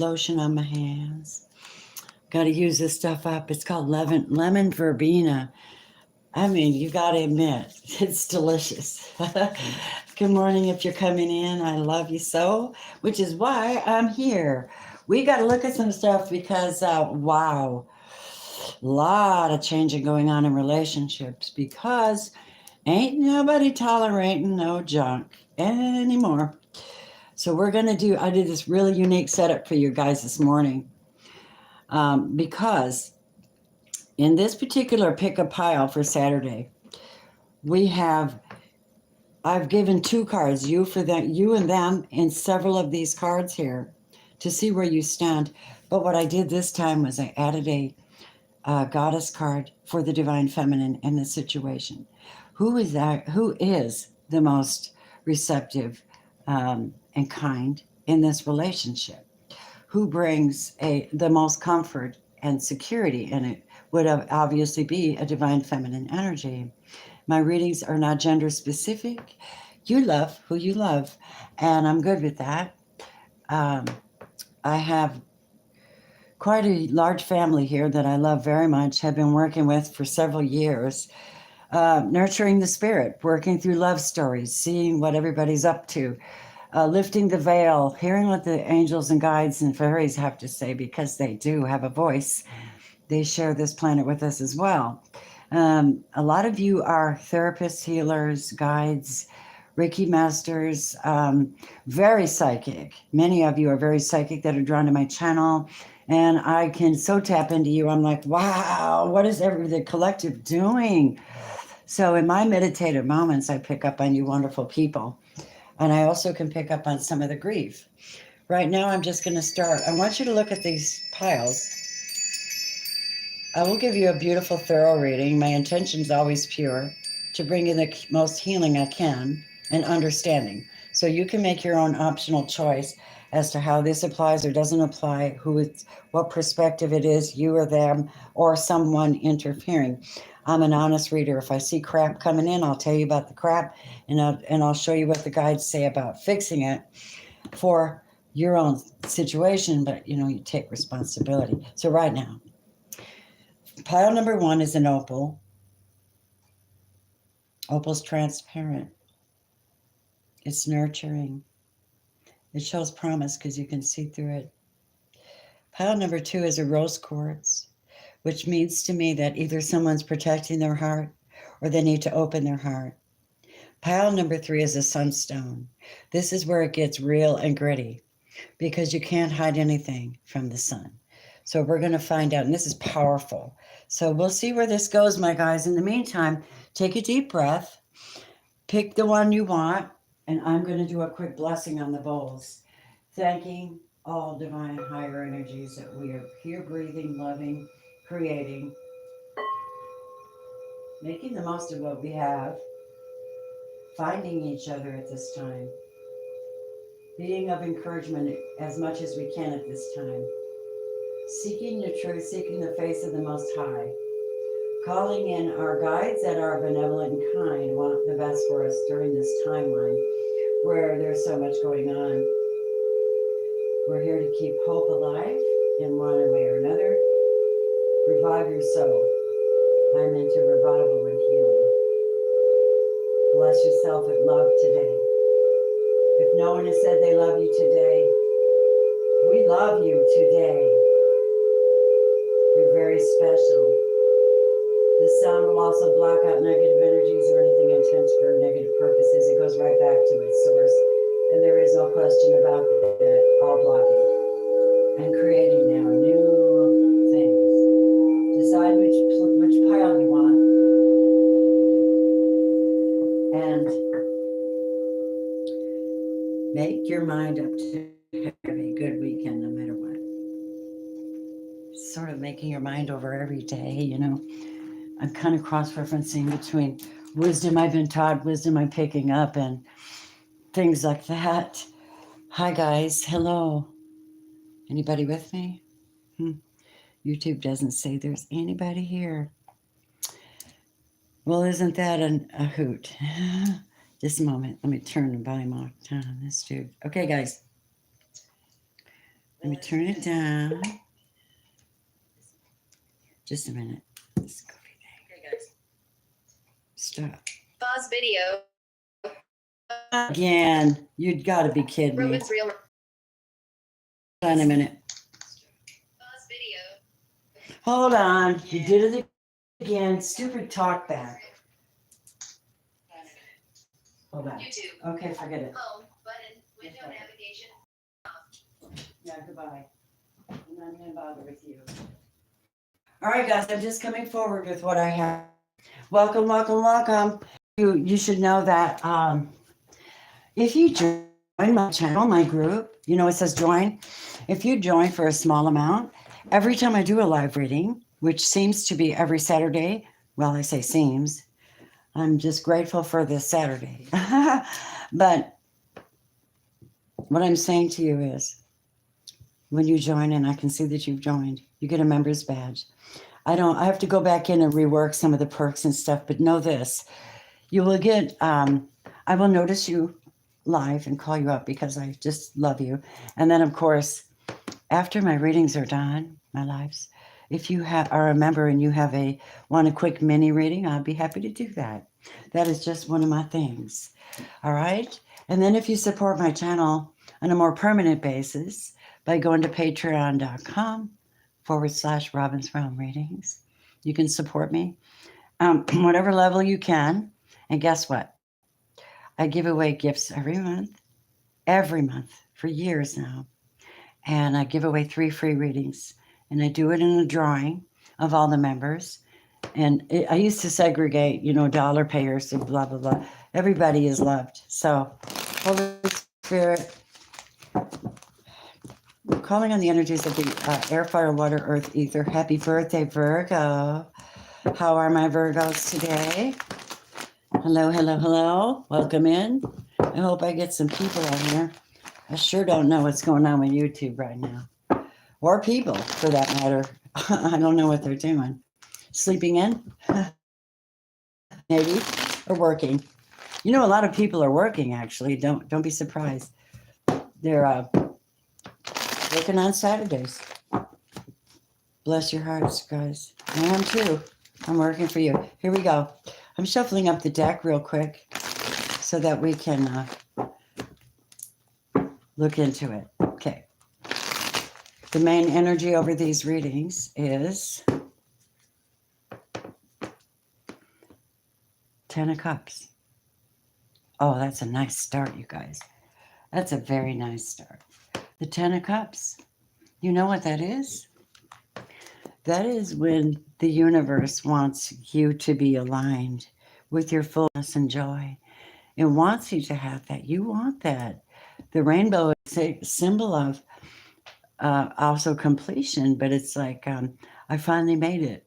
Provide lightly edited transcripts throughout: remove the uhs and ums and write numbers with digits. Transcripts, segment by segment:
lotion on my hands. Got to use this stuff up. It's called lemon verbena. I mean, you got to admit, it's delicious. Good morning if you're coming in. I love you so, which is why I'm here. We got to look at some stuff because, wow, a lot of changing going on in relationships because ain't nobody tolerating no junk anymore. So I did this really unique setup for you guys this morning because in this particular pick a pile for Saturday, I've given two cards, you and them, in several of these cards here to see where you stand. But what I did this time was I added a goddess card for the divine feminine in this situation. Who is the most receptive and kind in this relationship? Who brings the most comfort and security? And it would obviously be a divine feminine energy. My readings are not gender specific. You love who you love, and I'm good with that. I have quite a large family here that I love very much, have been working with for several years, nurturing the spirit, working through love stories, seeing what everybody's up to, lifting the veil, hearing what the angels and guides and fairies have to say, because they do have a voice. They share this planet with us as well. A lot of you are therapists, healers, guides, Reiki masters, very psychic. Many of you are very psychic that are drawn to my channel, and I can so tap into you. I'm like, wow, what is the collective doing? So in my meditative moments, I pick up on you wonderful people, and I also can pick up on some of the grief. Right now, I'm just going to start. I want you to look at these piles. I will give you a beautiful, thorough reading. My intention is always pure, to bring you the most healing I can and understanding. So you can make your own optional choice as to how this applies or doesn't apply, what perspective it is, you or them, or someone interfering. I'm an honest reader. If I see crap coming in, I'll tell you about the crap, and I'll show you what the guides say about fixing it for your own situation, but you take responsibility. So right now, pile number 1 is an opal. Opal's transparent. It's nurturing. It shows promise because you can see through it. Pile number 2 is a rose quartz, which means to me that either someone's protecting their heart or they need to open their heart. Pile number 3 is a sunstone. This is where it gets real and gritty because you can't hide anything from the sun. So we're going to find out, and this is powerful. So we'll see where this goes, my guys. In the meantime, take a deep breath, pick the one you want, and I'm going to do a quick blessing on the bowls, thanking all divine higher energies that we are here breathing, loving, creating, making the most of what we have, finding each other at this time, being of encouragement as much as we can at this time, seeking the truth, seeking the face of the Most High, calling in our guides that are benevolent and kind, want the best for us during this timeline where there's so much going on. We're here to keep hope alive in one way or another. Revive your soul. I'm into revival and healing. Bless yourself with love today. If no one has said they love you today, we love you today. You're very special. This sound will also block out negative energies or anything intent for negative purposes. It goes right back to its source. And there is no question about that. All blocking. And creating now new things. Decide which pile you want. And make your mind up to have a good weekend no matter what. Sort of making your mind over every day, I'm kind of cross-referencing between wisdom I've been taught, wisdom I'm picking up, and things like that. Hi, guys. Hello. Anybody with me? YouTube doesn't say there's anybody here. Well, isn't that a hoot? Just a moment. Let me turn the volume off on this dude. Okay, guys. Let me turn it down. Just a minute. Okay, guys. Stop. Pause video. Again, you'd got to be kidding me. Roman's real. Hold on a minute. Pause video. Hold on. You did it again. Stupid talk back. Hold on. YouTube. Okay, forget it. Home button. Window navigation. Yeah, goodbye. I'm not going to bother with you. All right, guys, I'm just coming forward with what I have. Welcome, welcome, welcome. You should know that if you join my channel, my group, you know, it says join. If you join for a small amount, every time I do a live reading, which seems to be every Saturday, well, I say seems, I'm just grateful for this Saturday. But what I'm saying to you is when you join and I can see that you've joined, you get a member's badge. I have to go back in and rework some of the perks and stuff, but know this, you will get, I will notice you live and call you up because I just love you. And then of course, after my readings are done, my lives, if you are a member and you want a quick mini reading, I'll be happy to do that. That is just one of my things. All right. And then if you support my channel on a more permanent basis by going to patreon.com/Robin's Realm Readings, you can support me whatever level you can. And guess what? I give away gifts every month for years now. And I give away 3 free readings. And I do it in a drawing of all the members. And I used to segregate, dollar payers and blah, blah, blah. Everybody is loved. So, Holy Spirit, calling on the energies of the air, fire, water, earth, ether. Happy birthday, Virgo. How are my Virgos today? Hello, hello, hello. Welcome in. I hope I get some people on here. I sure don't know what's going on with YouTube right now. Or people, for that matter. I don't know what they're doing. Sleeping in? Maybe. Or working. A lot of people are working, actually. Don't be surprised. They're working on Saturdays. Bless your hearts, guys. I am too. I'm working for you. Here we go. I'm shuffling up the deck real quick so that we can look into it. Okay. The main energy over these readings is 10 of Cups. Oh, that's a nice start, you guys. That's a very nice start. The 10 of Cups. You know what that is? That is when the universe wants you to be aligned with your fullness and joy. It wants you to have that. You want that. The rainbow is a symbol of also completion, but it's like, I finally made it.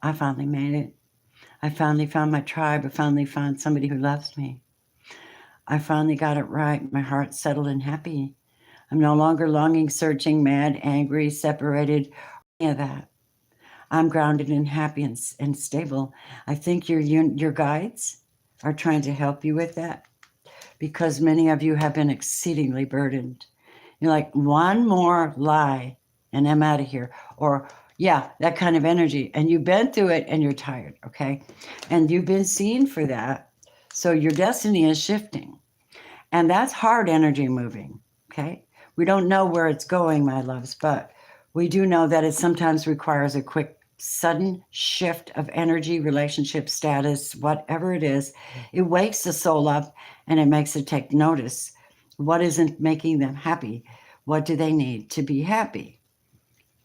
I finally made it. I finally found my tribe. I finally found somebody who loves me. I finally got it right. My heart's settled and happy. I'm no longer longing, searching, mad, angry, separated, any of that. I'm grounded and happy and stable. I think your guides are trying to help you with that because many of you have been exceedingly burdened. You're like, one more lie and I'm out of here. Or, yeah, that kind of energy. And you've been through it and you're tired, okay? And you've been seen for that. So your destiny is shifting. And that's hard energy moving, okay? We don't know where it's going, my loves, but we do know that it sometimes requires a quick, sudden shift of energy, relationship status, whatever it is. It wakes the soul up and it makes it take notice. What isn't making them happy? What do they need to be happy?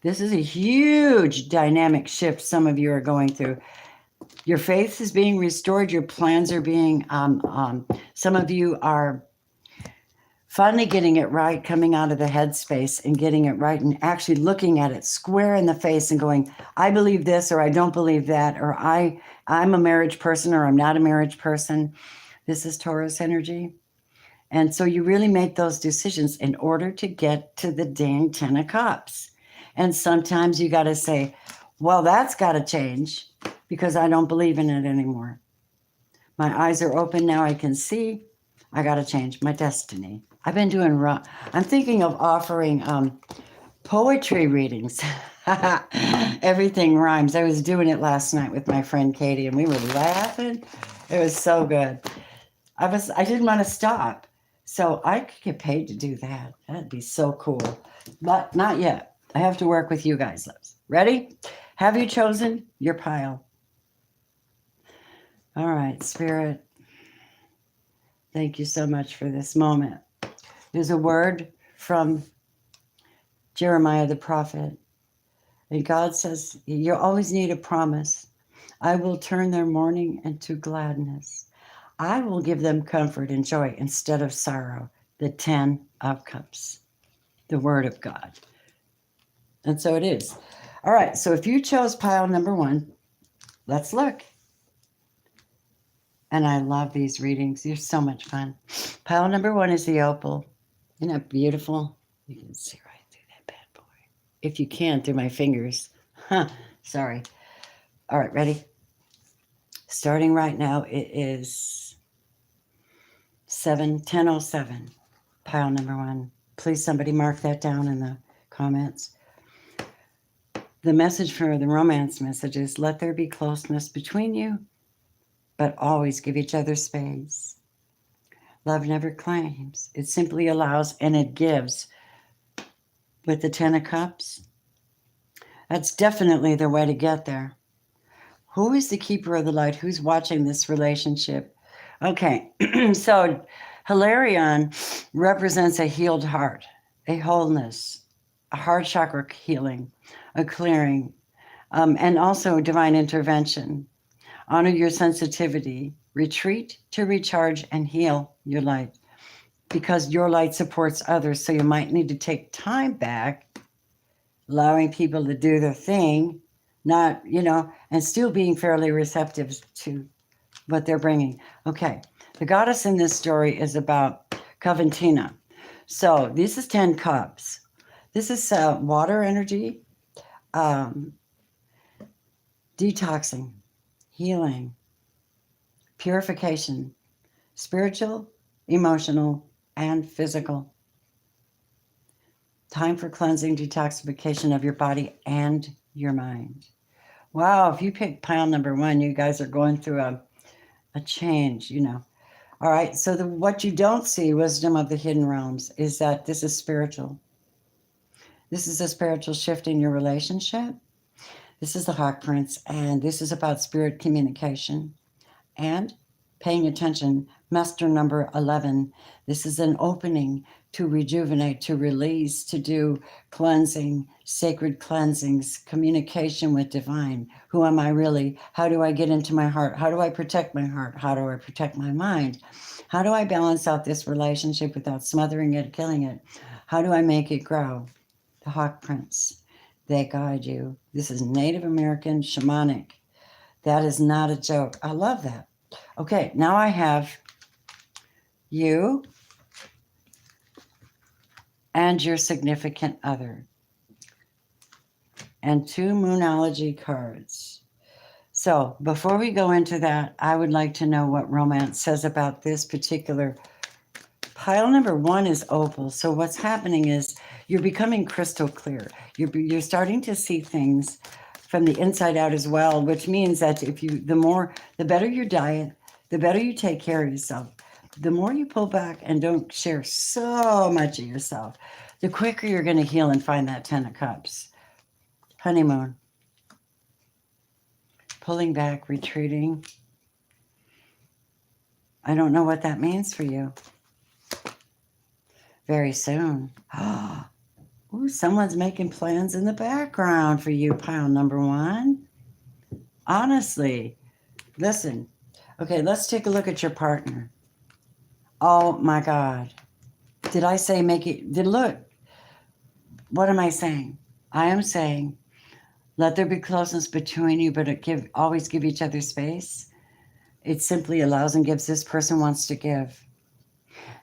This is a huge dynamic shift some of you are going through. Your faith is being restored. Your plans are being, some of you are finally getting it right, coming out of the headspace and getting it right and actually looking at it square in the face and going, I believe this, or I don't believe that, or I'm a marriage person, or I'm not a marriage person. This is Taurus energy. And so you really make those decisions in order to get to the dang 10 of Cups. And sometimes you got to say, well, that's got to change because I don't believe in it anymore. My eyes are open now. I can see. I got to change my destiny. I've been doing, I'm thinking of offering poetry readings. Everything rhymes. I was doing it last night with my friend Katie, and we were laughing. It was so good. I didn't want to stop, so I could get paid to do that. That'd be so cool. But not yet. I have to work with you guys. Ready? Have you chosen your pile? All right, Spirit. Thank you so much for this moment. There's a word from Jeremiah the prophet. And God says, you always need a promise. I will turn their mourning into gladness. I will give them comfort and joy instead of sorrow. The 10 of Cups, the word of God. And so it is. All right, so if you chose pile number 1, let's look. And I love these readings. They're so much fun. Pile number 1 is the opal. Isn't that beautiful? You can see right through that bad boy. If you can, through my fingers. Sorry. All right, ready? Starting right now, it is 10:07. Pile number 1. Please, somebody mark that down in the comments. The message for the romance message is, let there be closeness between you, but always give each other space. Love never claims. It simply allows and it gives. With the 10 of Cups, that's definitely the way to get there. Who is the keeper of the light? Who's watching this relationship? Okay, so Hilarion represents a healed heart, a wholeness, a heart chakra healing, a clearing, and also divine intervention. Honor your sensitivity. Retreat to recharge and heal your light, because your light supports others. So you might need to take time back, allowing people to do their thing, not, and still being fairly receptive to what they're bringing. Okay, the goddess in this story is about Coventina. So this is 10 Cups. This is water energy, detoxing, healing, purification, spiritual, emotional, and physical. Time for cleansing, detoxification of your body and your mind. Wow, if you pick pile number 1, you guys are going through a change, All right, so what you don't see, wisdom of the hidden realms, is that this is spiritual. This is a spiritual shift in your relationship. This is the Hawk Prince, and this is about spirit communication and paying attention. Master number 11. This is an opening to rejuvenate, to release, to do cleansing, sacred cleansings, communication with divine. Who am I really? How do I get into my heart? How do I protect my heart? How do I protect my mind? How do I balance out this relationship without smothering it, killing it? How do I make it grow? The Hawk Prince. They guide you. This is Native American shamanic. That is not a joke. I love that. Okay, now I have you and your significant other and 2 Moonology cards. So before we go into that, I would like to know what romance says about this particular pile. Number 1 is opal. So what's happening is you're becoming crystal clear. You're starting to see things from the inside out as well, which means that the better your diet, the better you take care of yourself, the more you pull back and don't share so much of yourself, the quicker you're going to heal and find that 10 of Cups. Honeymoon. Pulling back, retreating. I don't know what that means for you. Very soon. Ooh, someone's making plans in the background for you, pile number 1. Honestly, listen. Okay, let's take a look at your partner. Oh my God. Did I say look? What am I saying? I am saying, let there be closeness between you, but always give each other space. It simply allows and gives. This person wants to give.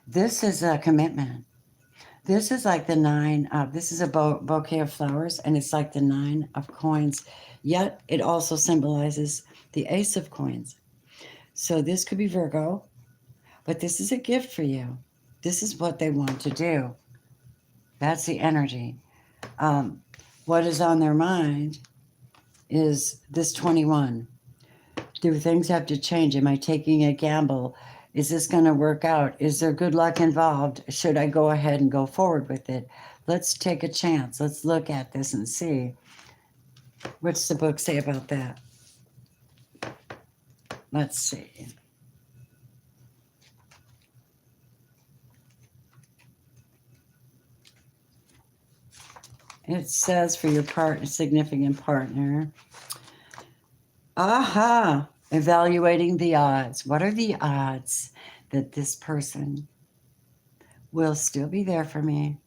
This is a commitment. This is like the 9 of, this is a bouquet of flowers, and it's like the 9 of coins. Yet it also symbolizes the Ace of Coins. So this could be Virgo, but this is a gift for you. This is what they want to do. That's the energy. What is on their mind is this 21. Do things have to change? Am I taking a gamble? Is this going to work out? Is there good luck involved? Should I go ahead and go forward with it? Let's take a chance. Let's look at this and see. What's the book say about that? Let's see. It says for your partner, significant partner. Aha! Evaluating the odds. What are the odds that this person will still be there for me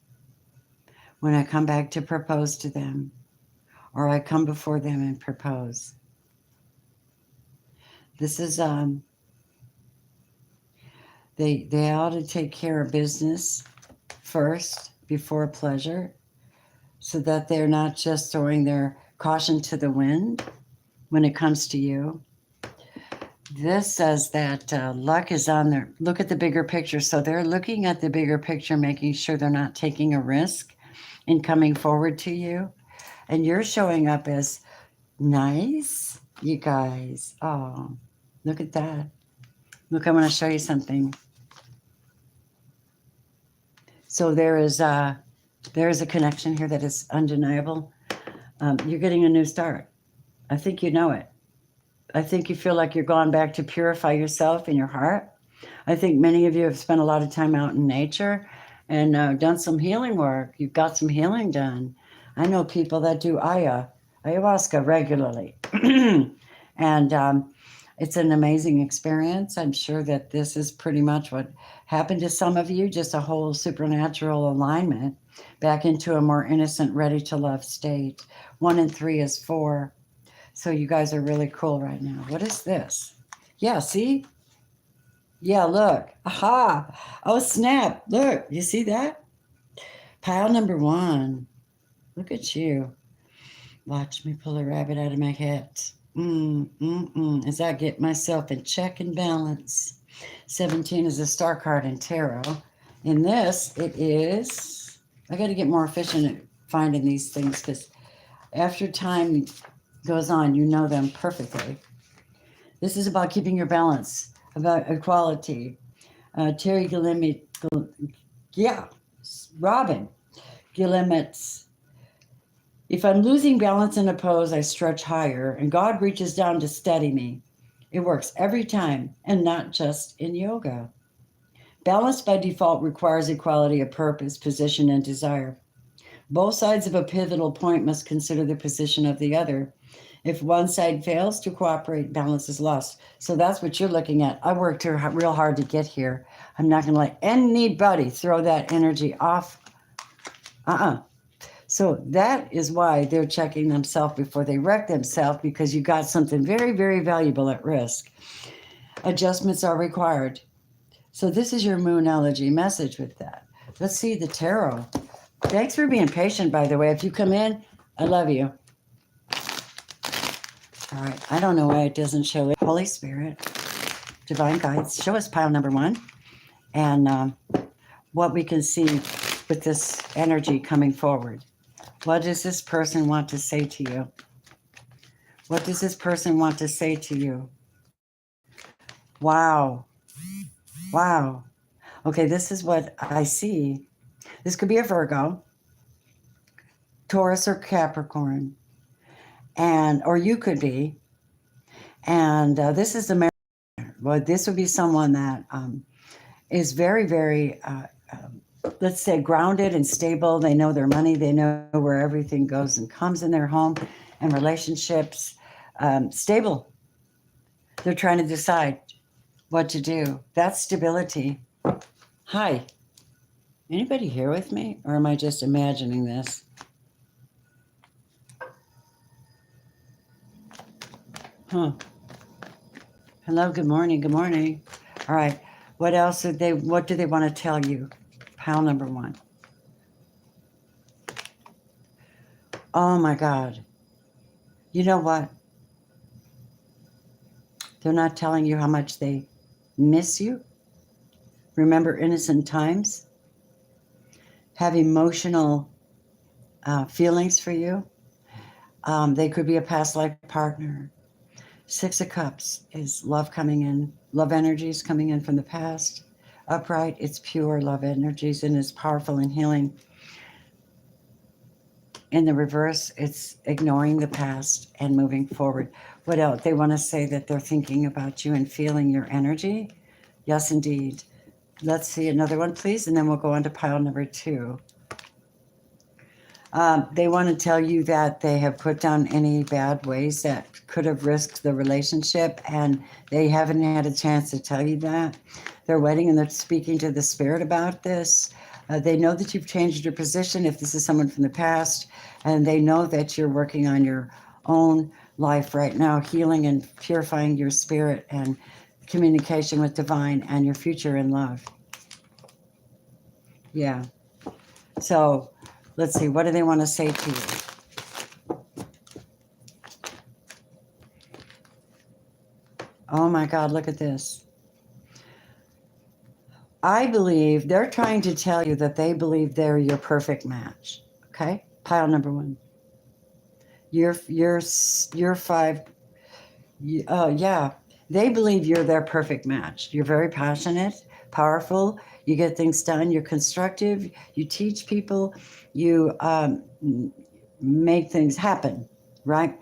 when I come back to propose to them, or I come before them and propose? This is they ought to take care of business first before pleasure, so that they're not just throwing their caution to the wind when it comes to you. This says that luck is on their, look at the bigger picture. So they're looking at the bigger picture, making sure they're not taking a risk in coming forward to you. And you're showing up as nice, you guys. Oh, look at that. Look, I want to show you something. So there is a connection here that is undeniable. You're getting a new start. I think you know it. I think you feel like you're going back to purify yourself in your heart. I think many of you have spent a lot of time out in nature and done some healing work. You've got some healing done. I know people that do ayahuasca regularly. And it's an amazing experience. I'm sure that this is pretty much what happened to some of you, just a whole supernatural alignment back into a more innocent, ready to love state. 1 and 3 is 4. So you guys are really cool right now. What is this? Yeah, see? Yeah, look. Aha. Oh, snap. Look, you see that? Pile number 1. Look at you. Watch me pull a rabbit out of my hat. As I get myself in check and balance. 17 is a star card in tarot. In this, it is, I got to get more efficient at finding these things because after time goes on, you know them perfectly. This is about keeping your balance, about equality. Terry Gillimet, Robin Gillimet's. If I'm losing balance in a pose, I stretch higher, and God reaches down to steady me. It works every time, and not just in yoga. Balance by default requires equality of purpose, position, and desire. Both sides of a pivotal point must consider the position of the other. If one side fails to cooperate, balance is lost. So that's what you're looking at. I worked real hard to get here. I'm not going to let anybody throw that energy off. So that is why they're checking themselves before they wreck themselves, because you got something very, very valuable at risk. Adjustments are required. So this is your Moonology message with that. Let's see the tarot. Thanks for being patient, by the way. If you come in, I love you. All right. I don't know why it doesn't show it. Holy Spirit, divine guides, show us pile number 1 and what we can see with this energy coming forward. What does this person want to say to you? What does this person want to say to you? Wow. Wow. Okay, this is what I see. This could be a Virgo, Taurus, or Capricorn, or you could be. And this is the marriage. Well, this would be someone that is very, very, let's say, grounded and stable. They know their money. They know where everything goes and comes in their home and relationships. Stable. They're trying to decide what to do. That's stability. Hi. Anybody here with me? Or am I just imagining this? Huh. Hello, good morning, good morning. All right. What else what do they want to tell you? Pile number 1. Oh my God. You know what? They're not telling you how much they miss you. remember innocent times, have emotional feelings for you. They could be a past life partner. Six of Cups is love coming in, love energies coming in from the past. Upright, it's pure love energies and it's powerful and healing. In the reverse, it's ignoring the past and moving forward. What else? They want to say that they're thinking about you and feeling your energy. Yes, indeed. Let's see another one, please, and then we'll go on to pile number 2. They want to tell you that they have put down any bad ways that could have risked the relationship, and they haven't had a chance to tell you that. They're waiting and they're speaking to the spirit about this. They know that you've changed your position if this is someone from the past, and they know that you're working on your own life right now, healing and purifying your spirit and communication with divine and your future in love. Yeah. So let's see, what do they want to say to you? Oh my God, look at this. I believe they're trying to tell you that they believe they're your perfect match. Okay? Pile number 1. You're 5. Yeah. They believe you're their perfect match. You're very passionate, powerful. You get things done. You're constructive. You teach people. You make things happen, right?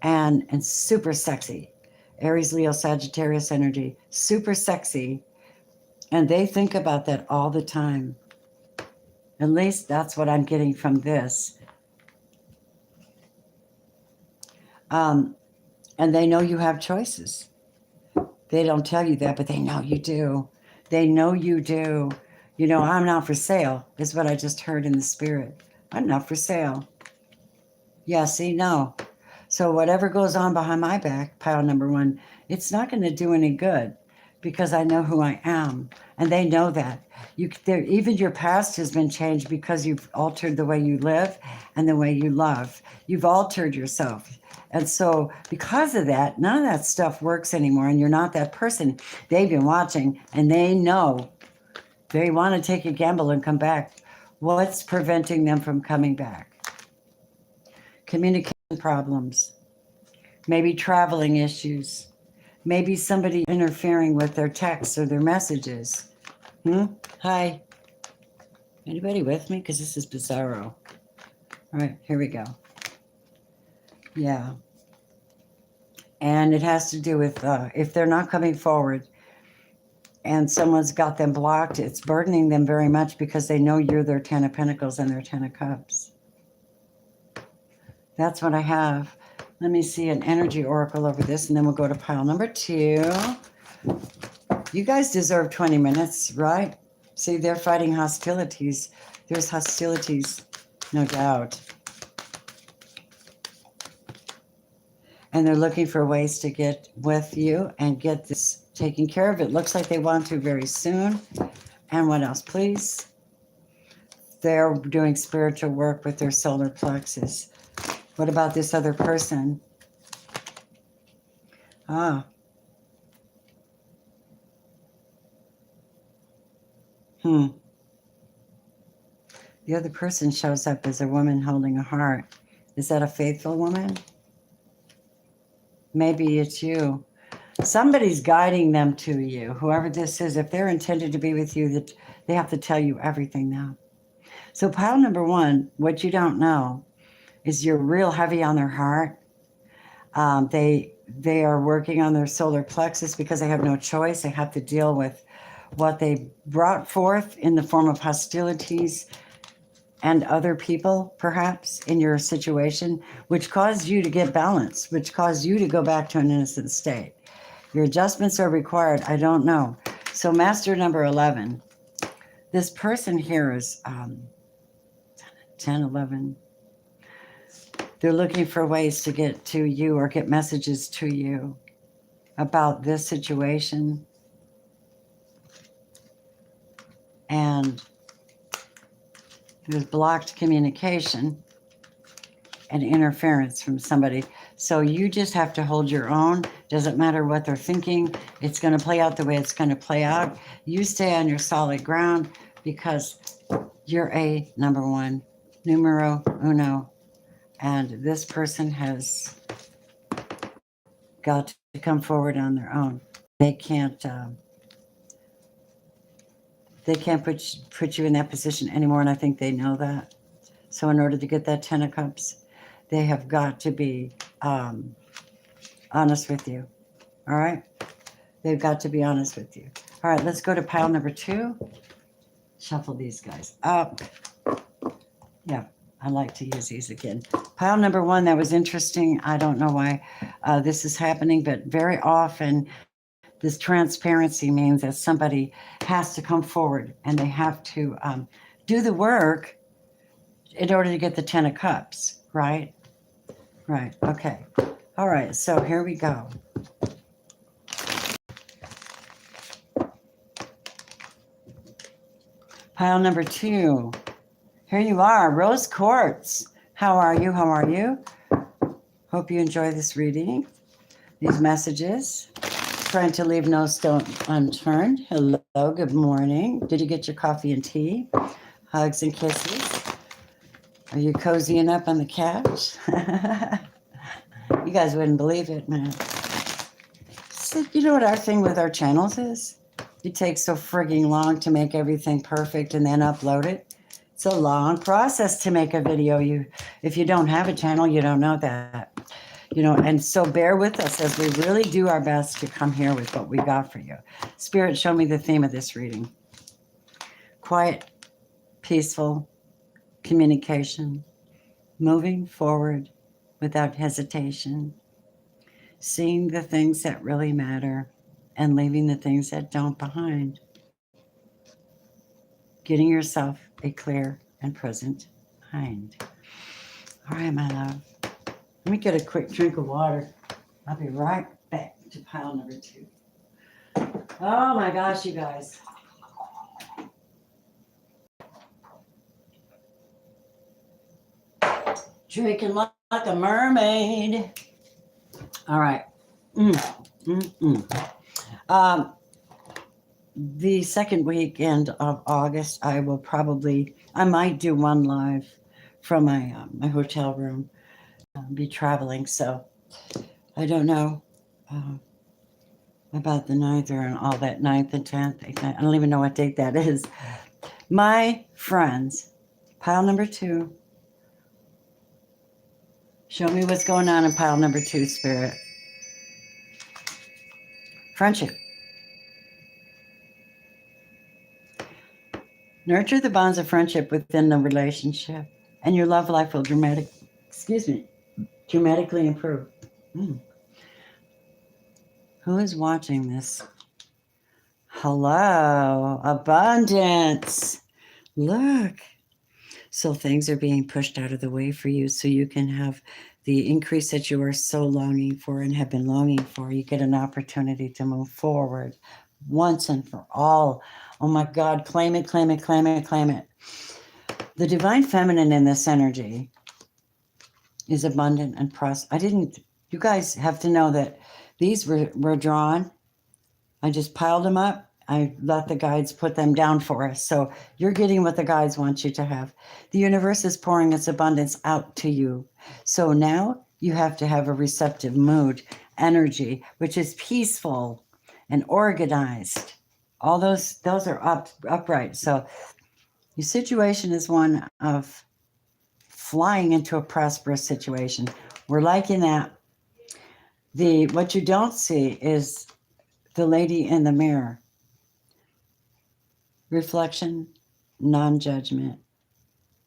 And super sexy. Aries, Leo, Sagittarius energy. Super sexy. And they think about that all the time. At least that's what I'm getting from this. And they know you have choices. They don't tell you that, but they know you do. They know you do. You know, I'm not for sale, is what I just heard in the spirit. I'm not for sale. Yeah, see, no. So whatever goes on behind my back, pile number 1, it's not going to do any good because I know who I am. And they know that. Even your past has been changed because you've altered the way you live and the way you love. You've altered yourself. And so because of that, none of that stuff works anymore. And you're not that person. They've been watching and they know they want to take a gamble and come back. What's preventing them from coming back? Communication problems, maybe traveling issues, maybe somebody interfering with their texts or their messages. Hi. Anybody with me? Because this is bizarro. All right, here we go. Yeah. And it has to do with if they're not coming forward and someone's got them blocked, it's burdening them very much because they know you're their 10 of Pentacles and their 10 of Cups. That's what I have. Let me see an energy oracle over this, and then we'll go to pile number 2. You guys deserve 20 minutes, right? See, they're fighting hostilities. There's hostilities, no doubt. And they're looking for ways to get with you and get this taken care of. It looks like they want to very soon. And what else, please? They're doing spiritual work with their solar plexus. What about this other person? The other person shows up as a woman holding a heart. Is that a faithful woman? Maybe it's you. Somebody's guiding them to you. Whoever this is, if they're intended to be with you, that they have to tell you everything now. So pile number 1, what you don't know is you're real heavy on their heart. They are working on their solar plexus because they have no choice. They have to deal with what they brought forth in the form of hostilities and other people, perhaps, in your situation, which caused you to get balanced, which caused you to go back to an innocent state. Your adjustments are required. I don't know. So master number 11, this person here is 10, 11. They're looking for ways to get to you or get messages to you about this situation. And there's blocked communication and interference from somebody. So you just have to hold your own. Doesn't matter what they're thinking. It's going to play out the way it's going to play out. You stay on your solid ground because you're a number one, numero uno. And this person has got to come forward on their own. They can't put you in that position anymore, and I think they know that. So in order to get that 10 of Cups, they have got to be honest with you. All right? They've got to be honest with you. All right, let's go to pile number 2. Shuffle these guys up. Yeah, I like to use these again. Pile number 1, that was interesting. I don't know why this is happening, but very often this transparency means that somebody has to come forward and they have to do the work in order to get the 10 of Cups, right? Right, okay. All right, so here we go. Pile number 2. Here you are, Rose Quartz. How are you? How are you? Hope you enjoy this reading, these messages. Trying to leave no stone unturned. Hello, good morning. Did you get your coffee and tea? Hugs and kisses. Are you cozying up on the couch? You guys wouldn't believe it, man. So, you know what our thing with our channels is? It takes so frigging long to make everything perfect and then upload it. It's a long process to make a video. If you don't have a channel, you don't know that. You know, and so bear with us as we really do our best to come here with what we got for you. Spirit, show me the theme of this reading. Quiet, peaceful communication, moving forward without hesitation, seeing the things that really matter and leaving the things that don't behind. Getting yourself a clear and present mind. All right, my love. Let me get a quick drink of water. I'll be right back to pile number 2. Oh my gosh, you guys. Drinking like a mermaid. All right. The second weekend of August, I might do one live from my hotel room. Be traveling, so I don't know about the 9th or all that 9th and 10th. I don't even know what date that is. My friends, pile number 2. Show me what's going on in pile number 2, Spirit. Friendship. Nurture the bonds of friendship within the relationship, and your love life will dramatically improve. Who is watching this? Hello, abundance. Look. So things are being pushed out of the way for you so you can have the increase that you are so longing for and have been longing for. You get an opportunity to move forward once and for all. Oh my God, claim it, claim it, claim it, claim it. The divine feminine in this energy is abundant and prosperous. You guys have to know that these were drawn. I just piled them up. I let the guides put them down for us. So you're getting what the guides want you to have. The universe is pouring its abundance out to you. So now you have to have a receptive mood, energy, which is peaceful and organized. All those are upright. So your situation is one of flying into a prosperous situation. We're liking that. What you don't see is the lady in the mirror. Reflection, non-judgment.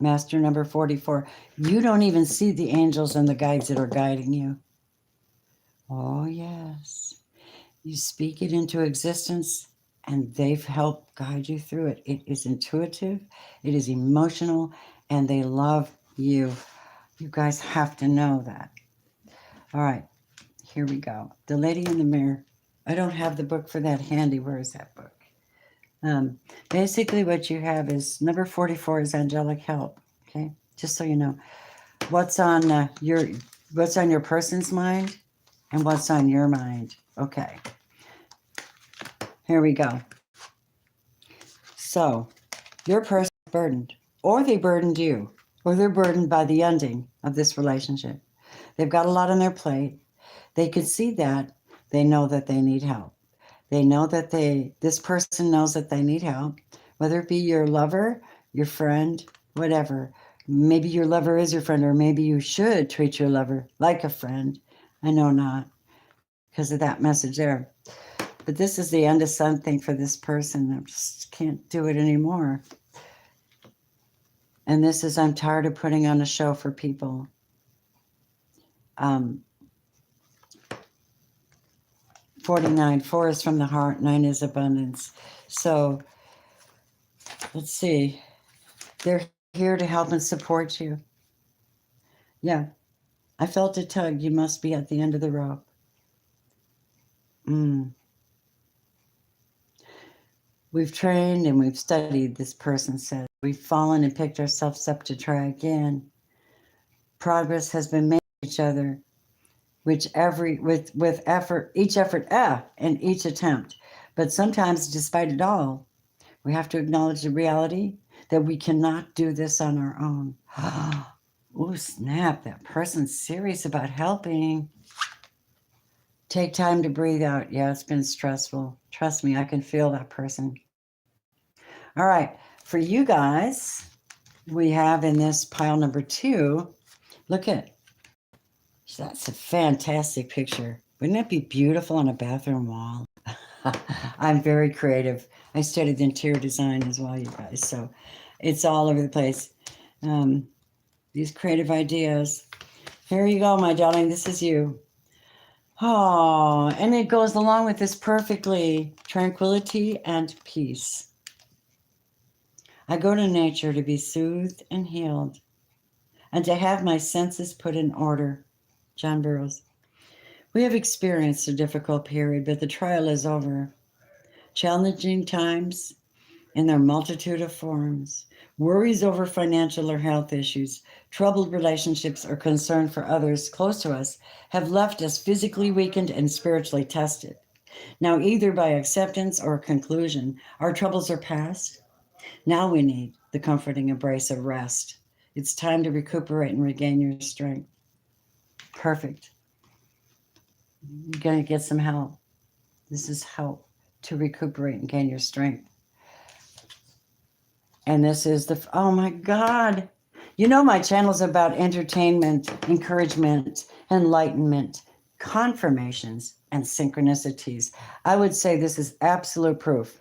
Master number 44. You don't even see the angels and the guides that are guiding you. Oh, yes. You speak it into existence and they've helped guide you through it. It is intuitive, it is emotional, and they love you. You guys have to know that. All right, here we go. The lady in the mirror. I don't have the book for that handy. Where is that book? Basically what you have is number 44 is angelic help. Okay, just so you know what's on What's on your person's mind and what's on your mind. Okay. Here we go. So, your person is burdened, or they burdened you, or they're burdened by the ending of this relationship. They've got a lot on their plate. They could see that. They know that they need help. They know that this person knows that they need help, whether it be your lover, your friend, whatever. Maybe your lover is your friend, or maybe you should treat your lover like a friend. I know not, because of that message there. But this is the end of something for this person. I just can't do it anymore. And this is, I'm tired of putting on a show for people. 49, 4 is from the heart, 9 is abundance. So let's see. They're here to help and support you. Yeah, I felt a tug. You must be at the end of the rope. We've trained and we've studied, this person says. We've fallen and picked ourselves up to try again. Progress has been made with each other, with each effort and each attempt. But sometimes, despite it all, we have to acknowledge the reality that we cannot do this on our own. Oh, snap, that person's serious about helping. Take time to breathe out. Yeah, it's been stressful. Trust me, I can feel that person. All right, for you guys, we have in this pile number 2, look at, that's a fantastic picture. Wouldn't it be beautiful on a bathroom wall? I'm very creative. I studied interior design as well, you guys, so it's all over the place. These creative ideas. Here you go, my darling. This is you. Oh, and it goes along with this perfectly. Tranquility and peace. I go to nature to be soothed and healed, and to have my senses put in order. John Burroughs. We have experienced a difficult period, but the trial is over. Challenging times in their multitude of forms, worries over financial or health issues, troubled relationships, or concern for others close to us have left us physically weakened and spiritually tested. Now, either by acceptance or conclusion, our troubles are past. Now we need the comforting embrace of rest. It's time to recuperate and regain your strength. Perfect. You're going to get some help. This is help to recuperate and gain your strength. And this is oh my God. You know, my channel's about entertainment, encouragement, enlightenment, confirmations, and synchronicities. I would say this is absolute proof.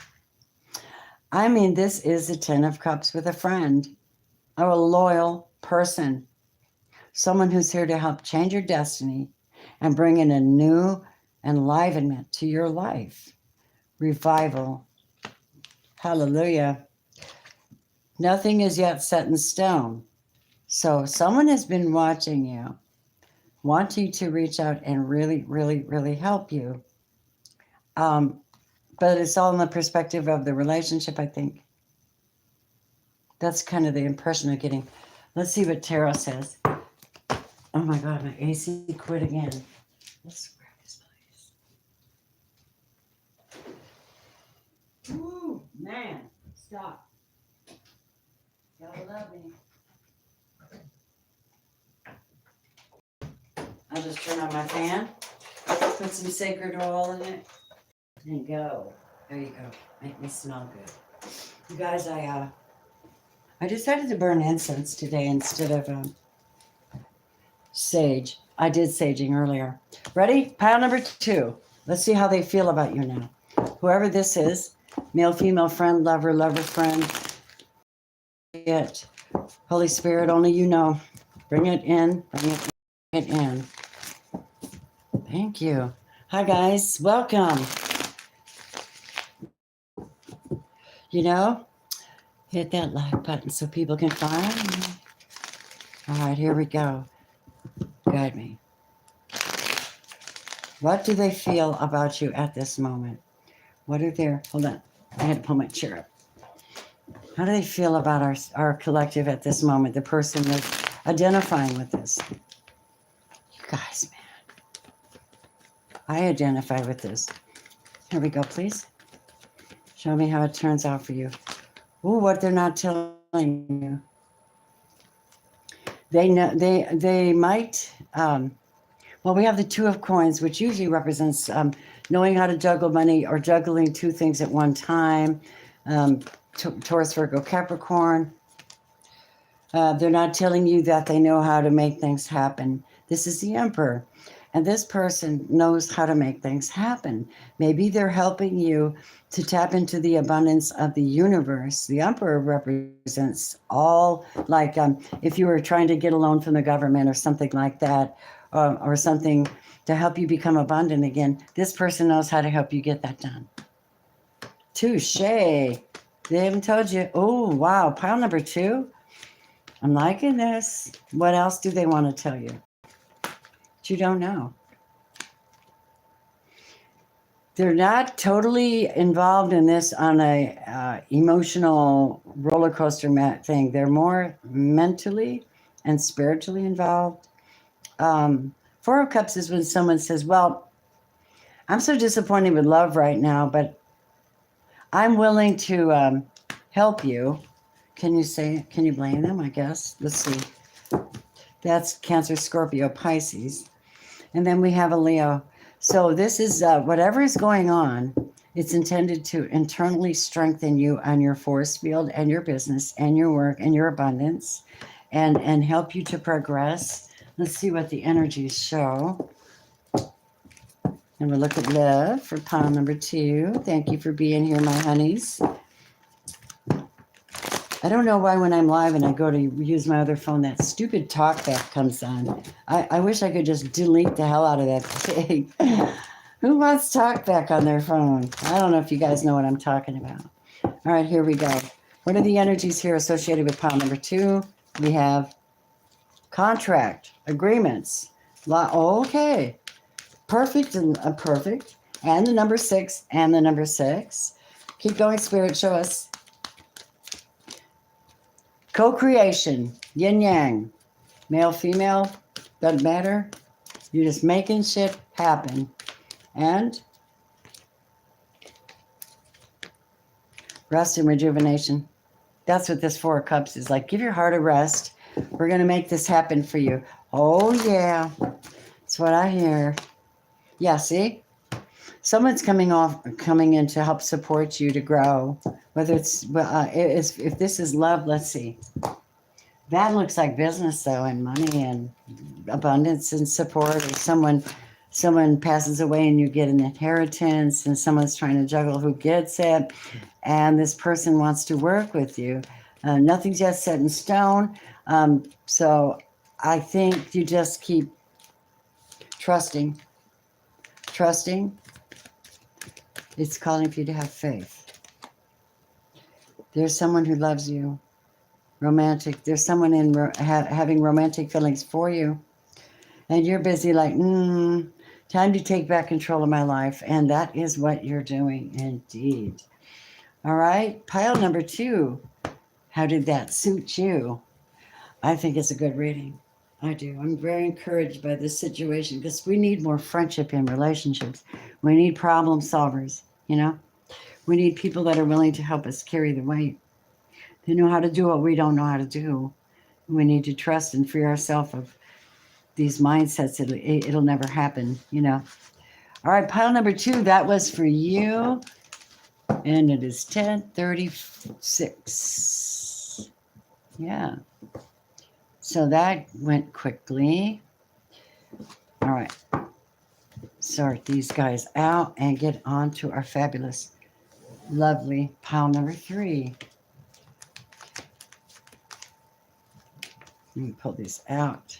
I mean, this is a 10 of Cups with a friend, or a loyal person, someone who's here to help change your destiny and bring in a new enlivenment to your life. Revival. Hallelujah. Nothing is yet set in stone. So someone has been watching you, wanting to reach out and really, really, really help you. But it's all in the perspective of the relationship, I think. That's kind of the impression I'm getting. Let's see what tarot says. Oh my God, my AC quit again. Let's grab this place. Ooh, man, stop. Y'all love me. I'll just turn on my fan, put some sacred oil in it, and go. There you go. Make me smell good. You guys, I decided to burn incense today instead of sage. I did saging earlier. Ready? Pile number 2. Let's see how they feel about you now. Whoever this is, male, female, friend, lover, lover, friend. It. Holy Spirit, only you know. Bring it in. Bring it in. Thank you. Hi, guys. Welcome. You know, hit that like button so people can find me. All right, here we go. Guide me. What do they feel about you at this moment? What are their, hold on, I had to pull my chair up. How do they feel about our collective at this moment, the person that's identifying with this? Guys, man. I identify with this. Here we go, please. Show me how it turns out for you. Ooh, what they're not telling you. They know they might well, we have the Two of Coins, which usually represents knowing how to juggle money or juggling two things at one time. Taurus, Virgo, Capricorn. They're not telling you that they know how to make things happen. This is the Emperor. And this person knows how to make things happen. Maybe they're helping you to tap into the abundance of the universe. The Emperor represents all, like if you were trying to get a loan from the government or something like that, or something to help you become abundant again, this person knows how to help you get that done. Touche. They haven't told you. Oh, wow. Pile number 2. I'm liking this. What else do they want to tell you? You don't know. They're not totally involved in this on a emotional roller coaster thing. They're more mentally and spiritually involved. Four of Cups is when someone says, well, I'm so disappointed with love right now, but I'm willing to help you. Can you blame them, I guess? Let's see. That's Cancer, Scorpio, Pisces. And then we have a Leo. So this is whatever is going on, it's intended to internally strengthen you on your force field and your business and your work and your abundance and help you to progress. Let's see what the energies show. And we'll look at love for pile number 2. Thank you for being here, my honeys. I don't know why when I'm live and I go to use my other phone, that stupid talkback comes on. I wish I could just delete the hell out of that thing. Who wants talkback on their phone? I don't know if you guys know what I'm talking about. All right, here we go. What are the energies here associated with pile number 2? We have contract, agreements. Okay. Perfect and perfect. And the number 6 and the number 6. Keep going, Spirit. Show us. Co-creation, yin yang, male, female, doesn't matter. You're just making shit happen. And rest and rejuvenation. That's what this Four of Cups is like. Give your heart a rest. We're going to make this happen for you. Oh, yeah. That's what I hear. Yeah, see? Someone's coming in to help support you to grow. Whether it's, if this is love, let's see. That looks like business, though, and money and abundance and support. Or someone passes away and you get an inheritance, and someone's trying to juggle who gets it, and this person wants to work with you. Nothing's yet set in stone. So I think you just keep trusting. Trusting. It's calling for you to have faith. There's someone who loves you. Romantic. There's someone having romantic feelings for you. And you're busy like, time to take back control of my life. And that is what you're doing indeed. All right. Pile number 2. How did that suit you? I think it's a good reading. I do. I'm very encouraged by this situation because we need more friendship in relationships. We need problem solvers, you know? We need people that are willing to help us carry the weight. They know how to do what we don't know how to do. We need to trust and free ourselves of these mindsets. It'll never happen, you know. All right, pile number 2, that was for you. And it is 10:36. Yeah. So that went quickly. All right. Sort these guys out and get on to our fabulous, lovely pile number 3. Let me pull these out.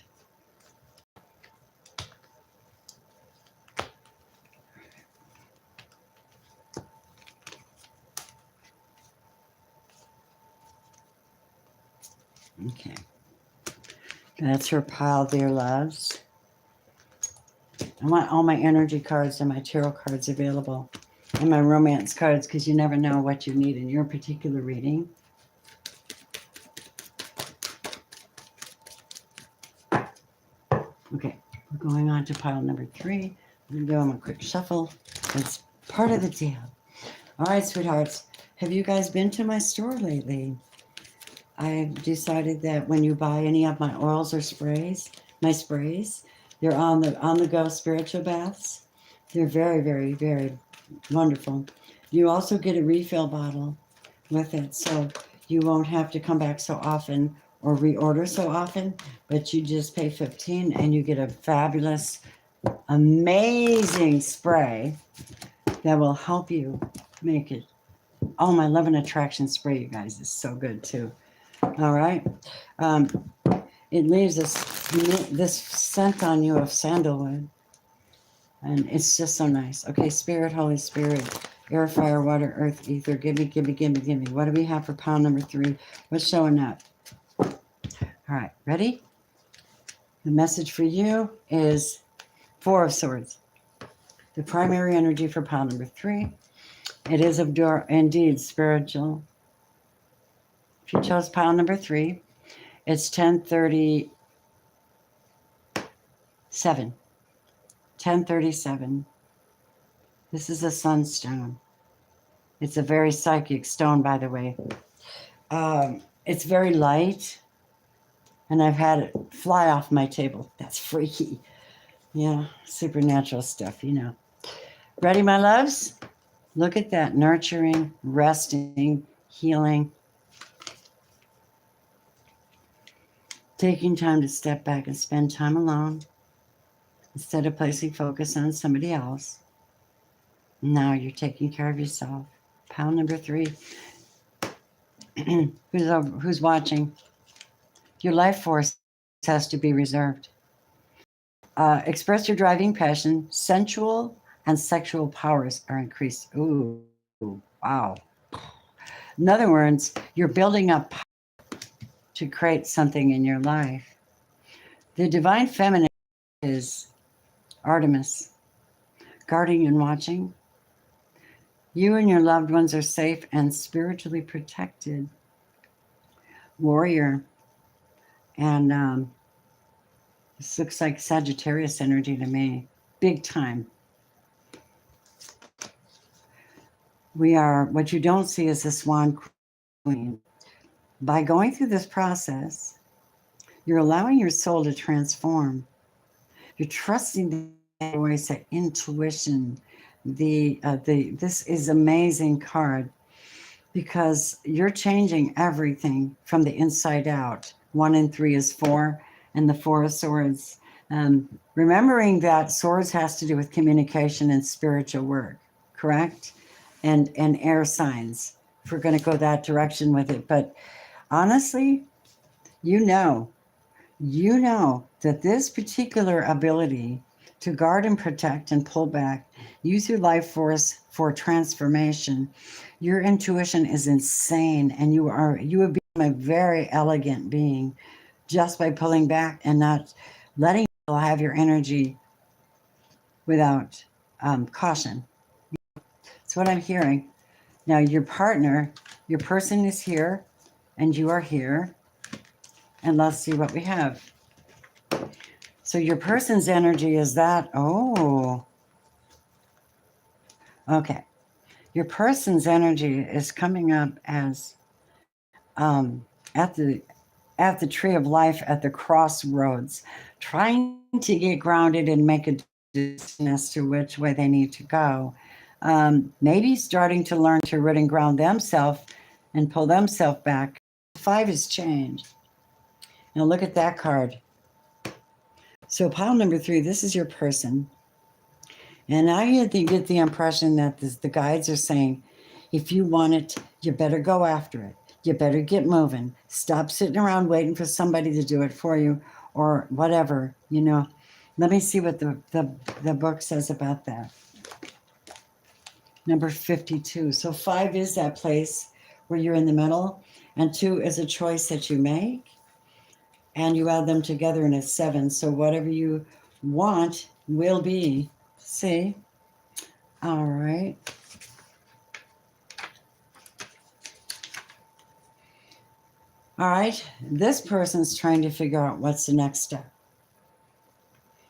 Okay. That's her pile there, loves. I want all my energy cards and my tarot cards available. And my romance cards, because you never know what you need in your particular reading. Okay. We're going on to pile number 3. I'm going to give them a quick shuffle. It's part of the deal. All right, sweethearts. Have you guys been to my store lately? I've decided that when you buy any of my oils or sprays, my sprays, they're on the go spiritual baths. They're very, very, very wonderful. You also get a refill bottle with it, so you won't have to come back so often or reorder so often, but you just pay $15 and you get a fabulous, amazing spray that will help you make it. Oh, my Love and Attraction spray, you guys, is so good too. All right. It leaves this scent on you of sandalwood. And it's just so nice. Okay, Spirit, Holy Spirit, air, fire, water, earth, ether. Give me. What do we have for pile number 3? What's showing up? All right, ready? The message for you is 4 of Swords. The primary energy for pile number 3. It is indeed spiritual. If you chose pile number 3, it's 1037. 1037. This is a sunstone. It's a very psychic stone, by the way. It's very light, and I've had it fly off my table. That's freaky. Yeah, supernatural stuff, you know. Ready, my loves? Look at that. Nurturing, resting, healing. Taking time to step back and spend time alone instead of placing focus on somebody else. Now you're taking care of yourself. Pile number 3. Who's watching? Your life force has to be reserved. Express your driving passion. Sensual and sexual powers are increased. Ooh, wow. In other words, you're building up to create something in your life. The divine feminine is Artemis, guarding and watching. You and your loved ones are safe and spiritually protected. Warrior. And this looks like Sagittarius energy to me. Big time. We are, what you don't see is the Swan Queen. By going through this process, you're allowing your soul to transform. You're trusting the voice, that intuition. This is amazing card because you're changing everything from the inside out. 1 and 3 is 4, and the 4 of Swords. Remembering that Swords has to do with communication and spiritual work, correct? And air signs. If we're going to go that direction with it, but honestly, you know that this particular ability to guard and protect and pull back, use your life force for transformation. Your intuition is insane, and you have become a very elegant being just by pulling back and not letting people have your energy without caution. That's what I'm hearing. Now, your partner, your person is here, and you are here. And let's see what we have. So your person's energy is that. Oh, okay. Your person's energy is coming up as at the tree of life at the crossroads, trying to get grounded and make a decision as to which way they need to go. Maybe starting to learn to root and ground themselves and pull themselves back. 5 is change. Now look at that card. So pile number 3, this is your person. And now you get the impression that the guides are saying, if you want it, you better go after it. You better get moving. Stop sitting around waiting for somebody to do it for you or whatever, you know. Let me see what the book says about that. Number 52. So 5 is that place where you're in the middle, and 2 is a choice that you make, and you add them together and it's 7. So whatever you want will be. See? All right. All right. This person's trying to figure out what's the next step.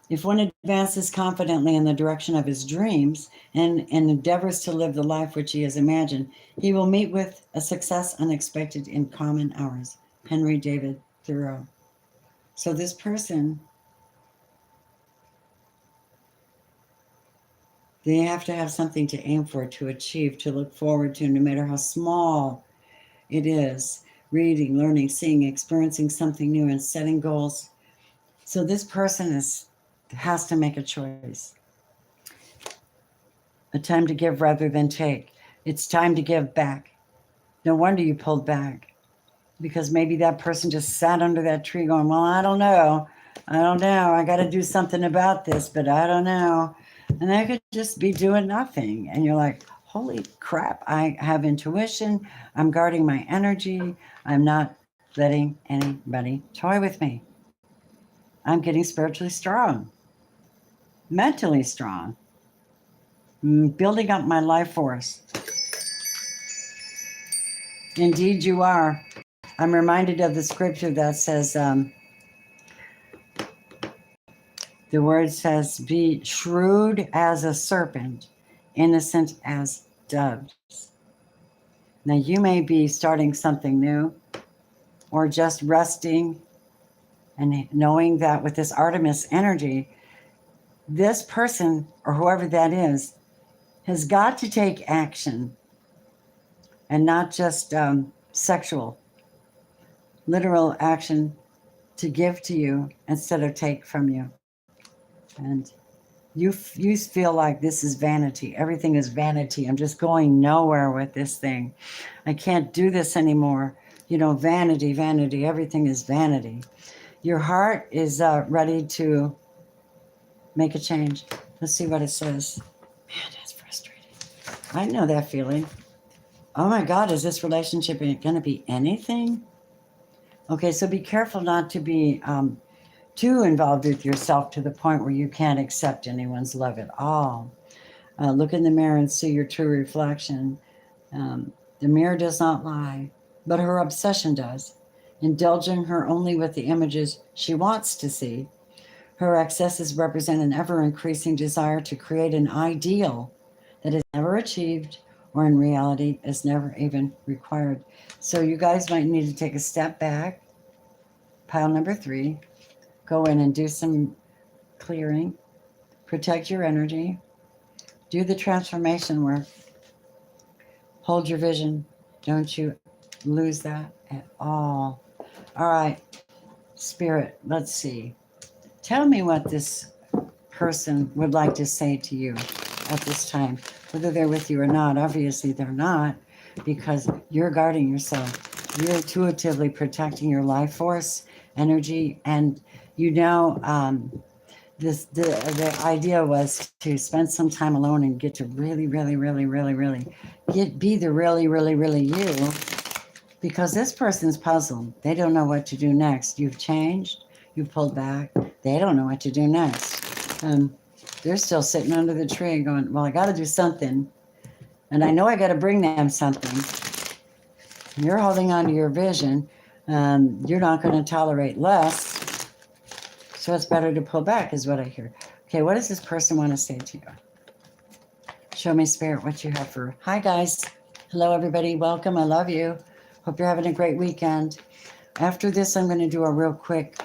If one advances confidently in the direction of his dreams and endeavors to live the life which he has imagined, he will meet with a success unexpected in common hours. Henry David Thoreau. So this person, they have to have something to aim for, to achieve, to look forward to, no matter how small it is. Reading, learning, seeing, experiencing something new, and setting goals. So this person has to make a choice. A time to give rather than take. It's time to give back. No wonder you pulled back, because maybe that person just sat under that tree going, well, I don't know. I got to do something about this, but I don't know. And they could just be doing nothing. And you're like, holy crap, I have intuition. I'm guarding my energy. I'm not letting anybody toy with me. I'm getting spiritually strong, mentally strong, building up my life force. Indeed, you are. I'm reminded of the scripture that says, the word says, be shrewd as a serpent, innocent as doves. Now, you may be starting something new or just resting and knowing that with this Artemis energy, this person or whoever that is has got to take action, and not just sexual, literal action to give to you instead of take from you. And you feel like this is vanity. Everything is vanity. I'm just going nowhere with this thing. I can't do this anymore. Vanity, vanity. Everything is vanity. Your heart is ready to make a change. Let's see what it says. Man, that's frustrating. I know that feeling. Oh my God, is this relationship going to be anything? Okay, so be careful not to be too involved with yourself to the point where you can't accept anyone's love at all. Look in the mirror and see your true reflection. The mirror does not lie, but her obsession does, indulging her only with the images she wants to see. Her excesses represent an ever-increasing desire to create an ideal that is never achieved, or in reality is never even required. So you guys might need to take a step back. Pile number 3. Go in and do some clearing. Protect your energy. Do the transformation work. Hold your vision. Don't you lose that at all. All right, Spirit, let's see. Tell me what this person would like to say to you at this time, whether they're with you or not. Obviously, they're not, because you're guarding yourself. You're intuitively protecting your life force, energy, and the idea was to spend some time alone and get to really, really, really, really, really be the really, really, really you, because this person's puzzled. They don't know what to do next. You've changed. You've pulled back. They don't know what to do next. They're still sitting under the tree going, well, I got to do something. And I know I got to bring them something. You're holding on to your vision. You're not going to tolerate less. So it's better to pull back, is what I hear. Okay, what does this person want to say to you? Show me, Spirit, what you have for... Hi, guys. Hello, everybody. Welcome. I love you. Hope you're having a great weekend. After this, I'm going to do a real quick...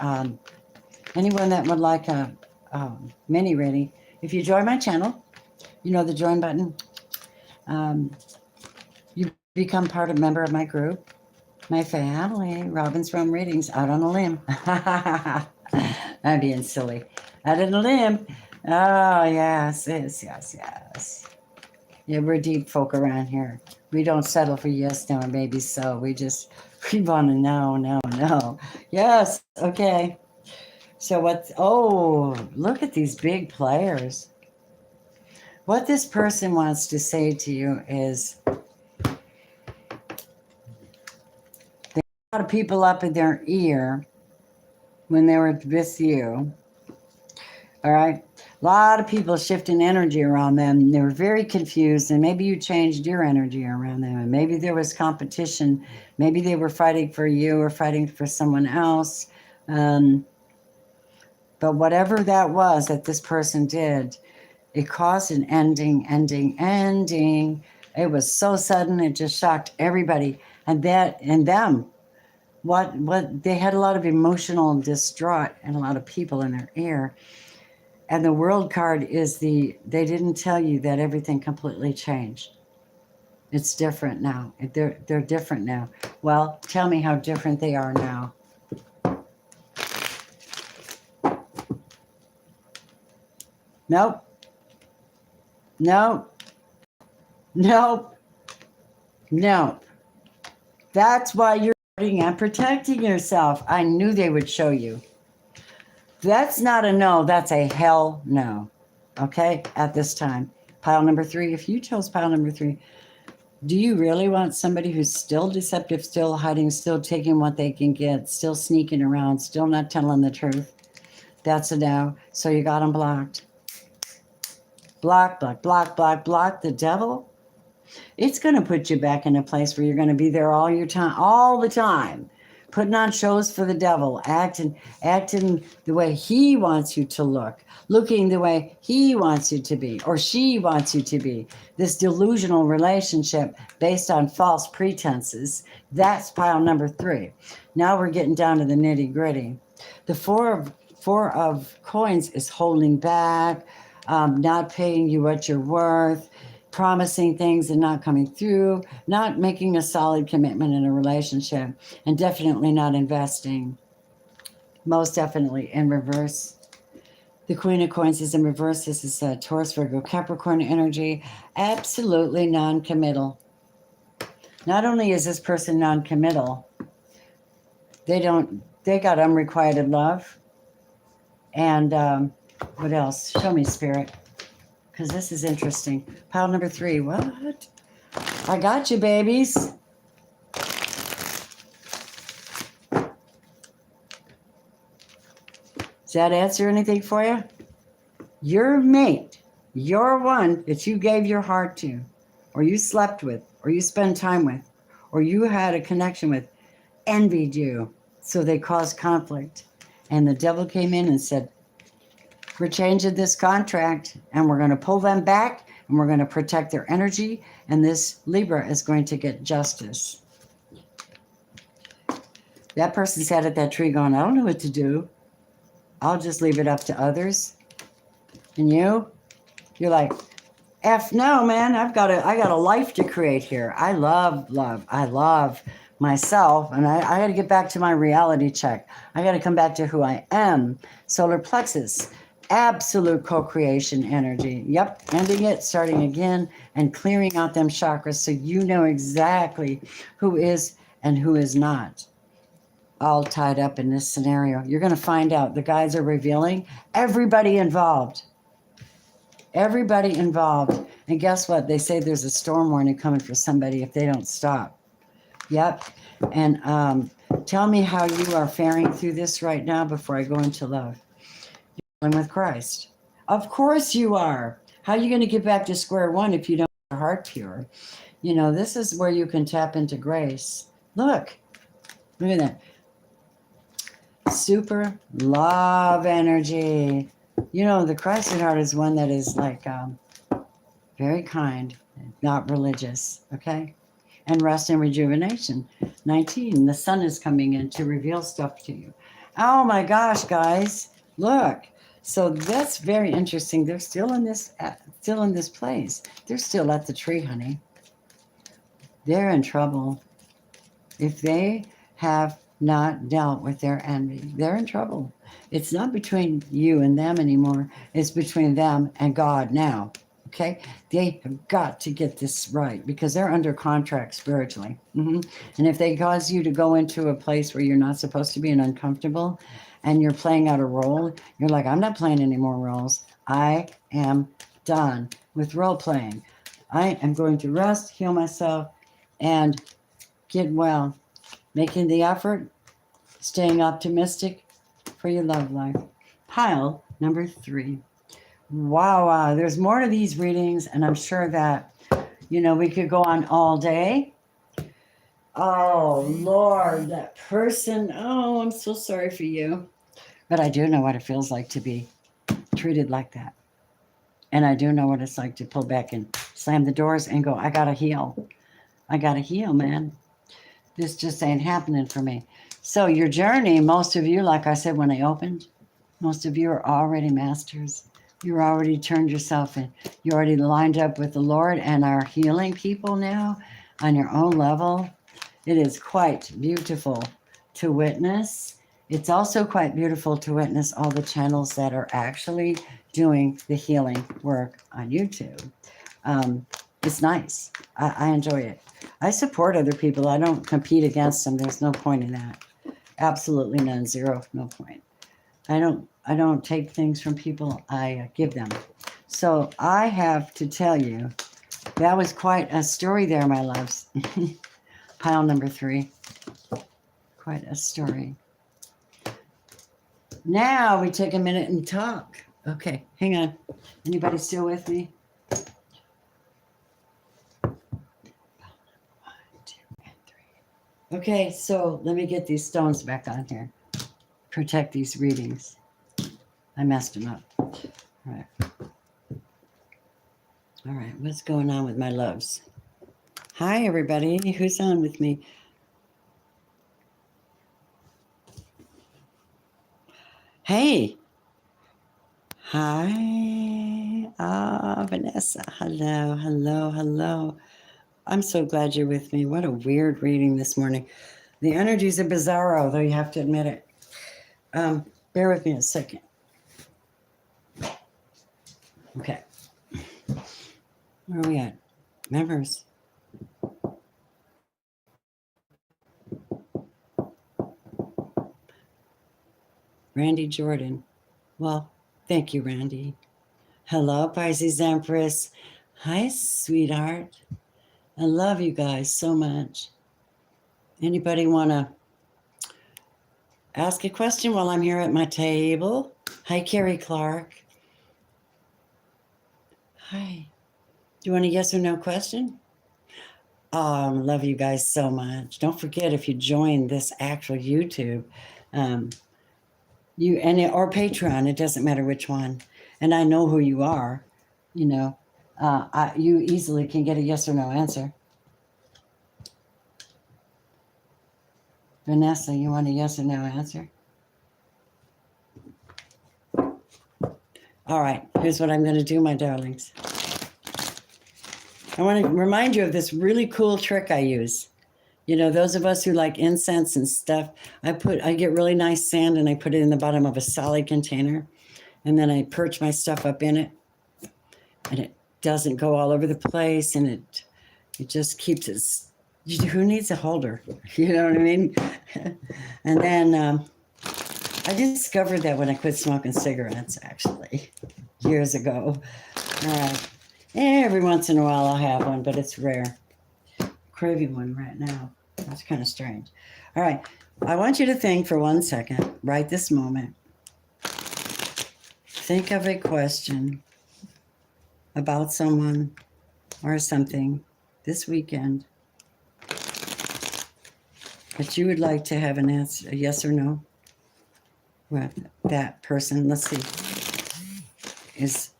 anyone that would like a mini reading, if you join my channel, you know the join button. You become a member of my group, my family, Robin's Realm Readings, out on a limb. I'm being silly. Out on a limb. Oh, yes. Yeah, we're deep folk around here. We don't settle for yes, no, and maybe so. We want to know. Yes, okay. So look at these big players. What this person wants to say to you is, a lot of people up in their ear when they were with you. All right. A lot of people shifting energy around them. They were very confused, and maybe you changed your energy around them, and maybe there was competition. Maybe they were fighting for you or fighting for someone else. But But whatever that was that this person did, it caused an ending. It was so sudden, it just shocked everybody. And them. What they had a lot of emotional distraught and a lot of people in their ear. And the world card is they didn't tell you that everything completely changed. It's different now. They're different now. Well, tell me how different they are now. Nope. Nope. Nope. Nope. That's why you're guarding and protecting yourself. I knew they would show you. That's not a no. That's a hell no. Okay? At this time. Pile number 3. If you chose pile number 3, do you really want somebody who's still deceptive, still hiding, still taking what they can get, still sneaking around, still not telling the truth? That's a no. So you got them blocked. Block the devil. It's going to put you back in a place where you're going to be there all the time, putting on shows for the devil, acting the way he wants you to look, looking the way he wants you to be, or she wants you to be. This delusional relationship based on false pretenses. That's pile number 3. Now we're getting down to the nitty gritty. The four of coins is holding back, not paying you what you're worth, promising things and not coming through, not making a solid commitment in a relationship, and definitely not investing. Most definitely in reverse. The Queen of Coins is in reverse. This is Taurus, Virgo, Capricorn energy. Absolutely non-committal. Not only is this person non-committal, they got unrequited love. And what else? Show me, Spirit. Because this is interesting. Pile number 3. What? I got you, babies. Does that answer anything for you? Your mate, your one that you gave your heart to, or you slept with, or you spent time with, or you had a connection with, envied you. So they caused conflict. And the devil came in and said, we're changing this contract and we're going to pull them back and we're going to protect their energy. And this Libra is going to get justice. That person sat at that tree going, I don't know what to do. I'll just leave it up to others. And you're like, F no, man, I got a life to create here. I love love. I love myself. And I got to get back to my reality check. I got to come back to who I am. Solar plexus. Absolute co-creation energy. Yep, ending it, starting again, and clearing out them chakras so you know exactly who is and who is not. All tied up in this scenario. You're going to find out. The guides are revealing everybody involved. Everybody involved. And guess what? They say there's a storm warning coming for somebody if they don't stop. Yep. And tell me how you are faring through this right now before I go into love. With Christ. Of course you are. How are you going to get back to square one if you don't have your heart pure? You know, this is where you can tap into grace. Look at that. Super love energy. You know, the Christ in heart is one that is like very kind, not religious, okay? And rest and rejuvenation. 19, the sun is coming in to reveal stuff to you. Oh my gosh, guys, look. So that's very interesting. They're still in this place. They're still at the tree, honey. They're in trouble. If they have not dealt with their envy, they're in trouble. It's not between you and them anymore. It's between them and God now. Okay? They have got to get this right because they're under contract spiritually. And if they cause you to go into a place where you're not supposed to be and uncomfortable, and you're playing out a role, you're like, I'm not playing any more roles. I am done with role playing. I am going to rest, heal myself, and get well. Making the effort, staying optimistic for your love life. Pile number 3. Wow. There's more to these readings, and I'm sure that, we could go on all day. Oh, Lord, that person. Oh, I'm so sorry for you. But I do know what it feels like to be treated like that. And I do know what it's like to pull back and slam the doors and go, I got to heal. I got to heal, man. This just ain't happening for me. So your journey, most of you, like I said when I opened, most of you are already masters. You're already turned yourself in. You already lined up with the Lord and are healing people now on your own level. It is quite beautiful to witness. It's also quite beautiful to witness all the channels that are actually doing the healing work on YouTube. It's nice. I enjoy it. I support other people. I don't compete against them. There's no point in that. Absolutely none. Zero. No point. I don't take things from people. I give them. So I have to tell you, that was quite a story there, my loves. Pile number 3. Quite a story. Now we take a minute and talk. Okay, hang on. Anybody still with me? 1, 2, and 3. Okay, so let me get these stones back on here. Protect these readings. I messed them up. All right. All right, what's going on with my loves? Hi, everybody. Who's on with me? Hey. Hi. Vanessa. Hello, hello, hello. I'm so glad you're with me. What a weird reading this morning. The energies are bizarro, though you have to admit it. Bear with me a second. Okay. Where are we at? Members. Randy Jordan. Well, thank you, Randy. Hello, Pisces Empress. Hi, sweetheart. I love you guys so much. Anybody want to ask a question while I'm here at my table? Hi, Carrie Clark. Hi. Do you want a yes or no question? Love you guys so much. Don't forget, if you join this actual YouTube, or Patreon, it doesn't matter which one. And I know who you are, you know. You easily can get a yes or no answer. Vanessa, you want a yes or no answer? All right, here's what I'm going to do, my darlings. I want to remind you of this really cool trick I use. You know, those of us who like incense and stuff, I get really nice sand and I put it in the bottom of a solid container, and then I perch my stuff up in it, and it doesn't go all over the place, and it just keeps it. Who needs a holder? You know what I mean? And then I discovered that when I quit smoking cigarettes, actually, years ago. Every once in a while I'll have one, but it's rare. Craving one right now. That's kind of strange. All right. I want you to think for 1 second, right this moment. Think of a question about someone or something this weekend that you would like to have an answer, a yes or no, with that person. Let's see. Is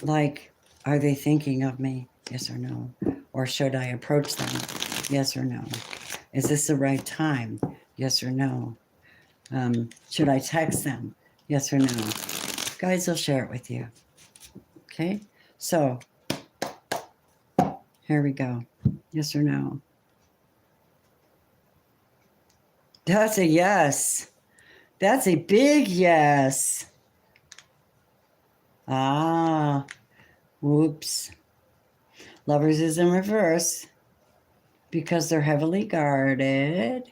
like, are they thinking of me? Yes or no? Or should I approach them? Yes or no? Is this the right time? Yes or no? Should I text them? Yes or no? Guys will share it with you. Okay? So, here we go. Yes or no? That's a yes. That's a big yes. Whoops. Lovers is in reverse because they're heavily guarded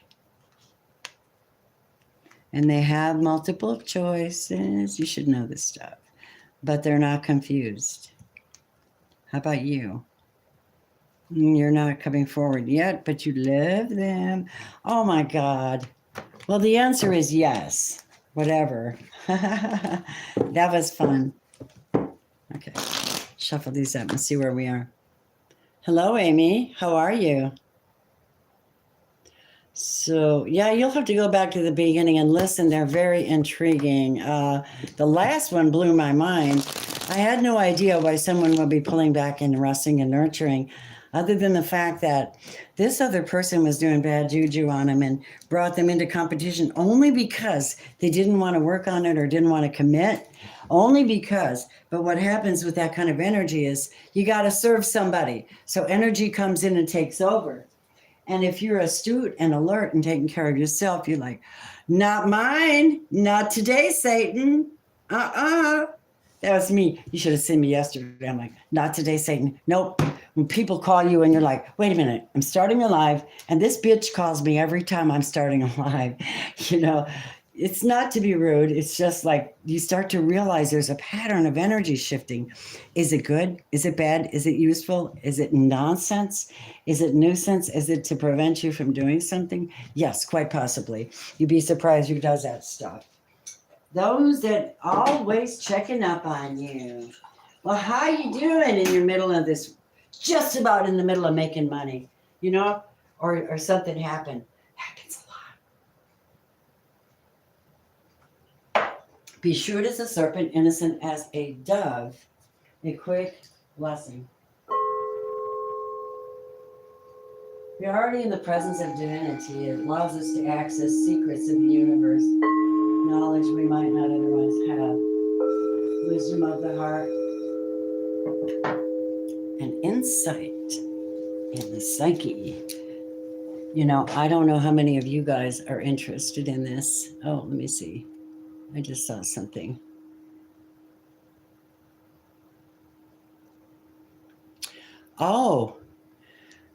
and they have multiple choices. You should know this stuff, but they're not confused. How about you? You're not coming forward yet, but you love them. Oh my God. Well, the answer is yes. Whatever. That was fun. Okay. Shuffle these up and see where we are. Hello, Amy. How are you? So, yeah, you'll have to go back to the beginning and listen. They're very intriguing. The last one blew my mind. I had no idea why someone would be pulling back into resting and nurturing, other than the fact that this other person was doing bad juju on them and brought them into competition only because they didn't want to work on it or didn't want to commit. Only because. But what happens with that kind of energy is you got to serve somebody. So energy comes in and takes over. And if you're astute and alert and taking care of yourself, you're like, not mine, not today, Satan. That was me. You should have seen me yesterday. I'm like, not today, Satan. Nope. When people call you and you're like, wait a minute, I'm starting a live, and this bitch calls me every time I'm starting a live. You know, it's not to be rude. It's just like you start to realize there's a pattern of energy shifting. Is it good? Is it bad? Is it useful? Is it nonsense? Is it nuisance? Is it to prevent you from doing something? Yes, quite possibly. You'd be surprised who does that stuff. Those that always checking up on you. Well, how you doing in your middle of this? Just about in the middle of making money, you know, or something happened. Happens a lot. Be shrewd as a serpent, innocent as a dove. A quick blessing. We're already in the presence of divinity. It allows us to access secrets of the universe, knowledge we might not otherwise have, wisdom of the heart, and insight in the psyche. You know, I don't know how many of you guys are interested in this. Oh, let me see. I just saw something. Oh,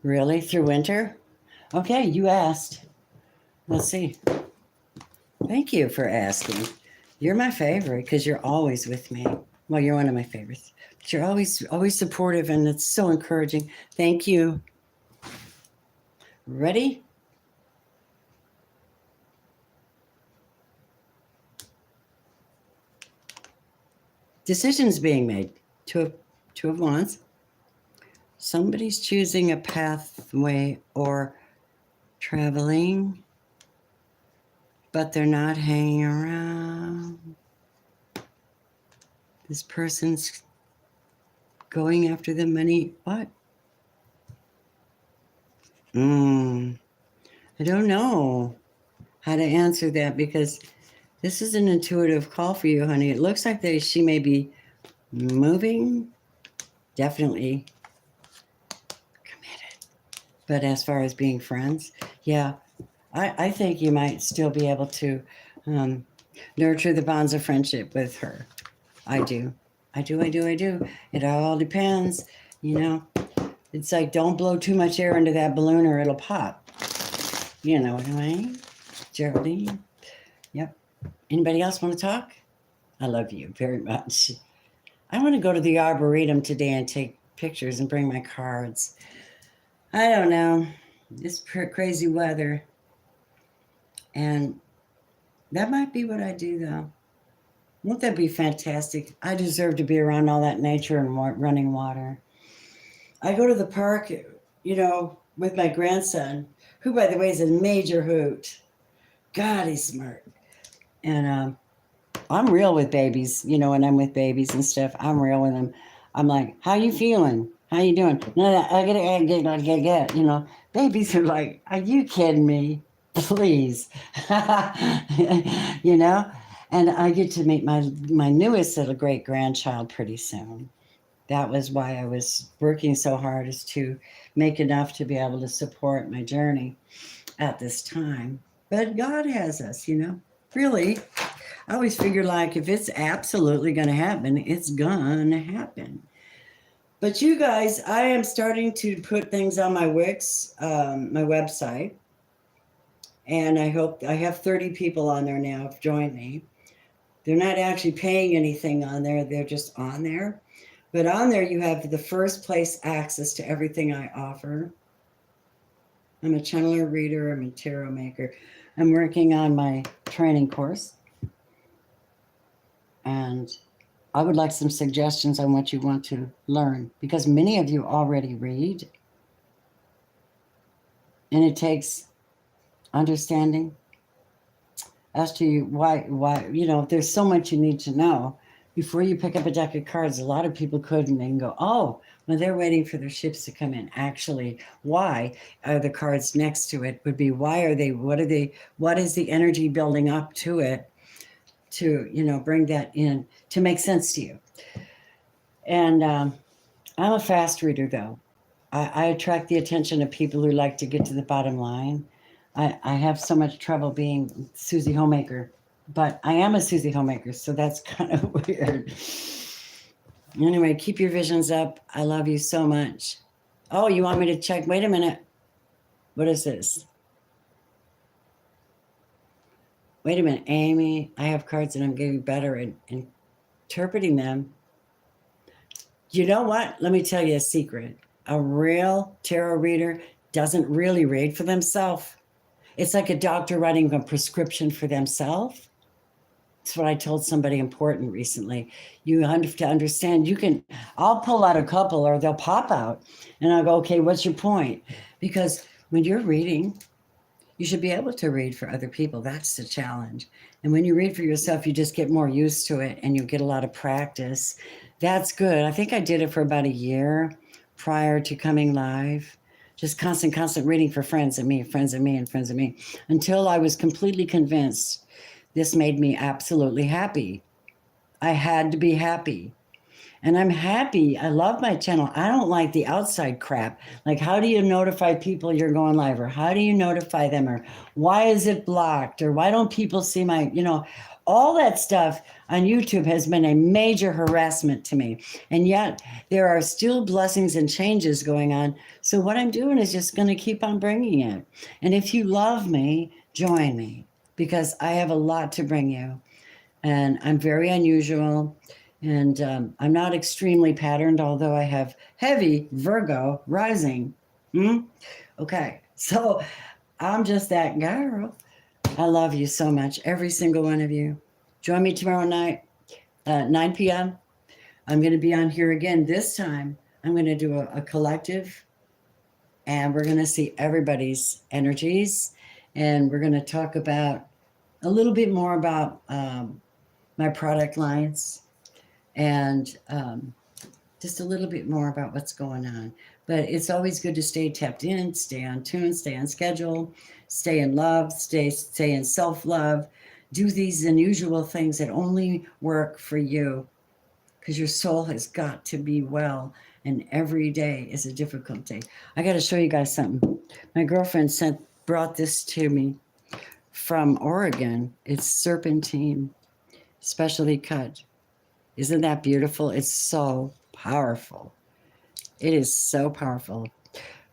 really? Through winter? Okay, you asked. Let's see. Thank you for asking. You're my favorite because you're always with me. Well, you're one of my favorites. But you're always supportive, and it's so encouraging. Thank you. Ready? Decisions being made. Two of wands. Somebody's choosing a pathway or traveling, but they're not hanging around. This person's going after the money. What? I don't know how to answer that because this is an intuitive call for you, honey. It looks like she may be moving, definitely committed. But as far as being friends, yeah, I think you might still be able to nurture the bonds of friendship with her. I do. It all depends, you know. It's like don't blow too much air into that balloon or it'll pop. You know what I mean? Geraldine. Yep. Anybody else want to talk? I love you very much. I want to go to the Arboretum today and take pictures and bring my cards. I don't know. It's crazy weather. And that might be what I do, though. Won't that be fantastic? I deserve to be around all that nature and running water. I go to the park, you know, with my grandson, who, by the way, is a major hoot. God, he's smart. And I'm real with babies, you know, when I'm with babies and stuff, I'm real with them. I'm like, how you feeling? How you doing? No, I get, you know. Babies are like, are you kidding me? Please. You know? And I get to meet my newest little great-grandchild pretty soon. That was why I was working so hard, is to make enough to be able to support my journey at this time. But God has us, you know. Really, I always figure like if it's absolutely going to happen, it's going to happen. But you guys, I am starting to put things on my Wix, my website. And I hope I have 30 people on there now have joined me. They're not actually paying anything on there. They're just on there. But on there, you have the first place access to everything I offer. I'm a channeler, reader. I'm a tarot maker. I'm working on my training course. And I would like some suggestions on what you want to learn, because many of you already read. And it takes understanding as to why, there's so much you need to know. Before you pick up a deck of cards, a lot of people could and then go, oh, well, they're waiting for their ships to come in. Actually, why are the cards next to it? Would be why are they, what is the energy building up to it to, bring that in to make sense to you. And I'm a fast reader, though. I attract the attention of people who like to get to the bottom line. I have so much trouble being Susie Homemaker, but I am a Susie Homemaker, so that's kind of weird. Anyway, keep your visions up. I love you so much. Oh, you want me to check? Wait a minute. What is this? Wait a minute, Amy. I have cards and I'm getting better at interpreting them. You know what? Let me tell you a secret. A real tarot reader doesn't really read for themselves. It's like a doctor writing a prescription for themselves. That's what I told somebody important recently. You have to understand, I'll pull out a couple or they'll pop out and I'll go, okay, what's your point? Because when you're reading, you should be able to read for other people. That's the challenge. And when you read for yourself, you just get more used to it and you get a lot of practice. That's good. I think I did it for about a year prior to coming live. Just constant reading for friends and me, until I was completely convinced this made me absolutely happy. I had to be happy. And I'm happy. I love my channel. I don't like the outside crap. Like, how do you notify people you're going live? Or how do you notify them? Or why is it blocked? Or why don't people see my, all that stuff on YouTube has been a major harassment to me. And yet there are still blessings and changes going on. So what I'm doing is just going to keep on bringing it. And if you love me, join me, because I have a lot to bring you. And I'm very unusual. And I'm not extremely patterned, although I have heavy Virgo rising. Okay, so I'm just that girl. I love you so much, every single one of you. Join me tomorrow night at 9 p.m. I'm going to be on here again. This time, I'm going to do a collective, and we're going to see everybody's energies, and we're going to talk about a little bit more about my product lines, and just a little bit more about what's going on. But it's always good to stay tapped in, stay on tune, stay on schedule, stay in love, stay in self-love. Do these unusual things that only work for you, because your soul has got to be well, and every day is a difficult day. I got to show you guys something. My girlfriend brought this to me from Oregon. It's serpentine, specially cut. Isn't that beautiful? It's so powerful. It is so powerful.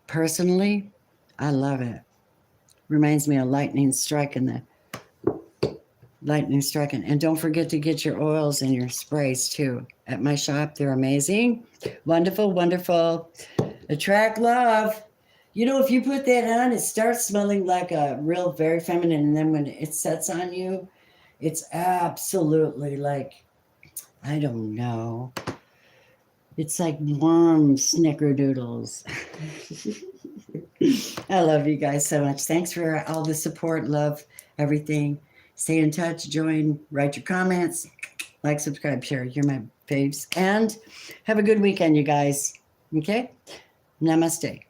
Personally, I love it. Reminds me of lightning striking. And don't forget to get your oils and your sprays too at my shop. They're amazing. Wonderful, wonderful. Attract love. If you put that on, it starts smelling like a real, very feminine. And then when it sets on you, it's absolutely like, I don't know. It's like warm snickerdoodles. I love you guys so much. Thanks for all the support, love, everything. Stay in touch, join, write your comments, like, subscribe, share. You're my faves. And have a good weekend, you guys. Okay? Namaste.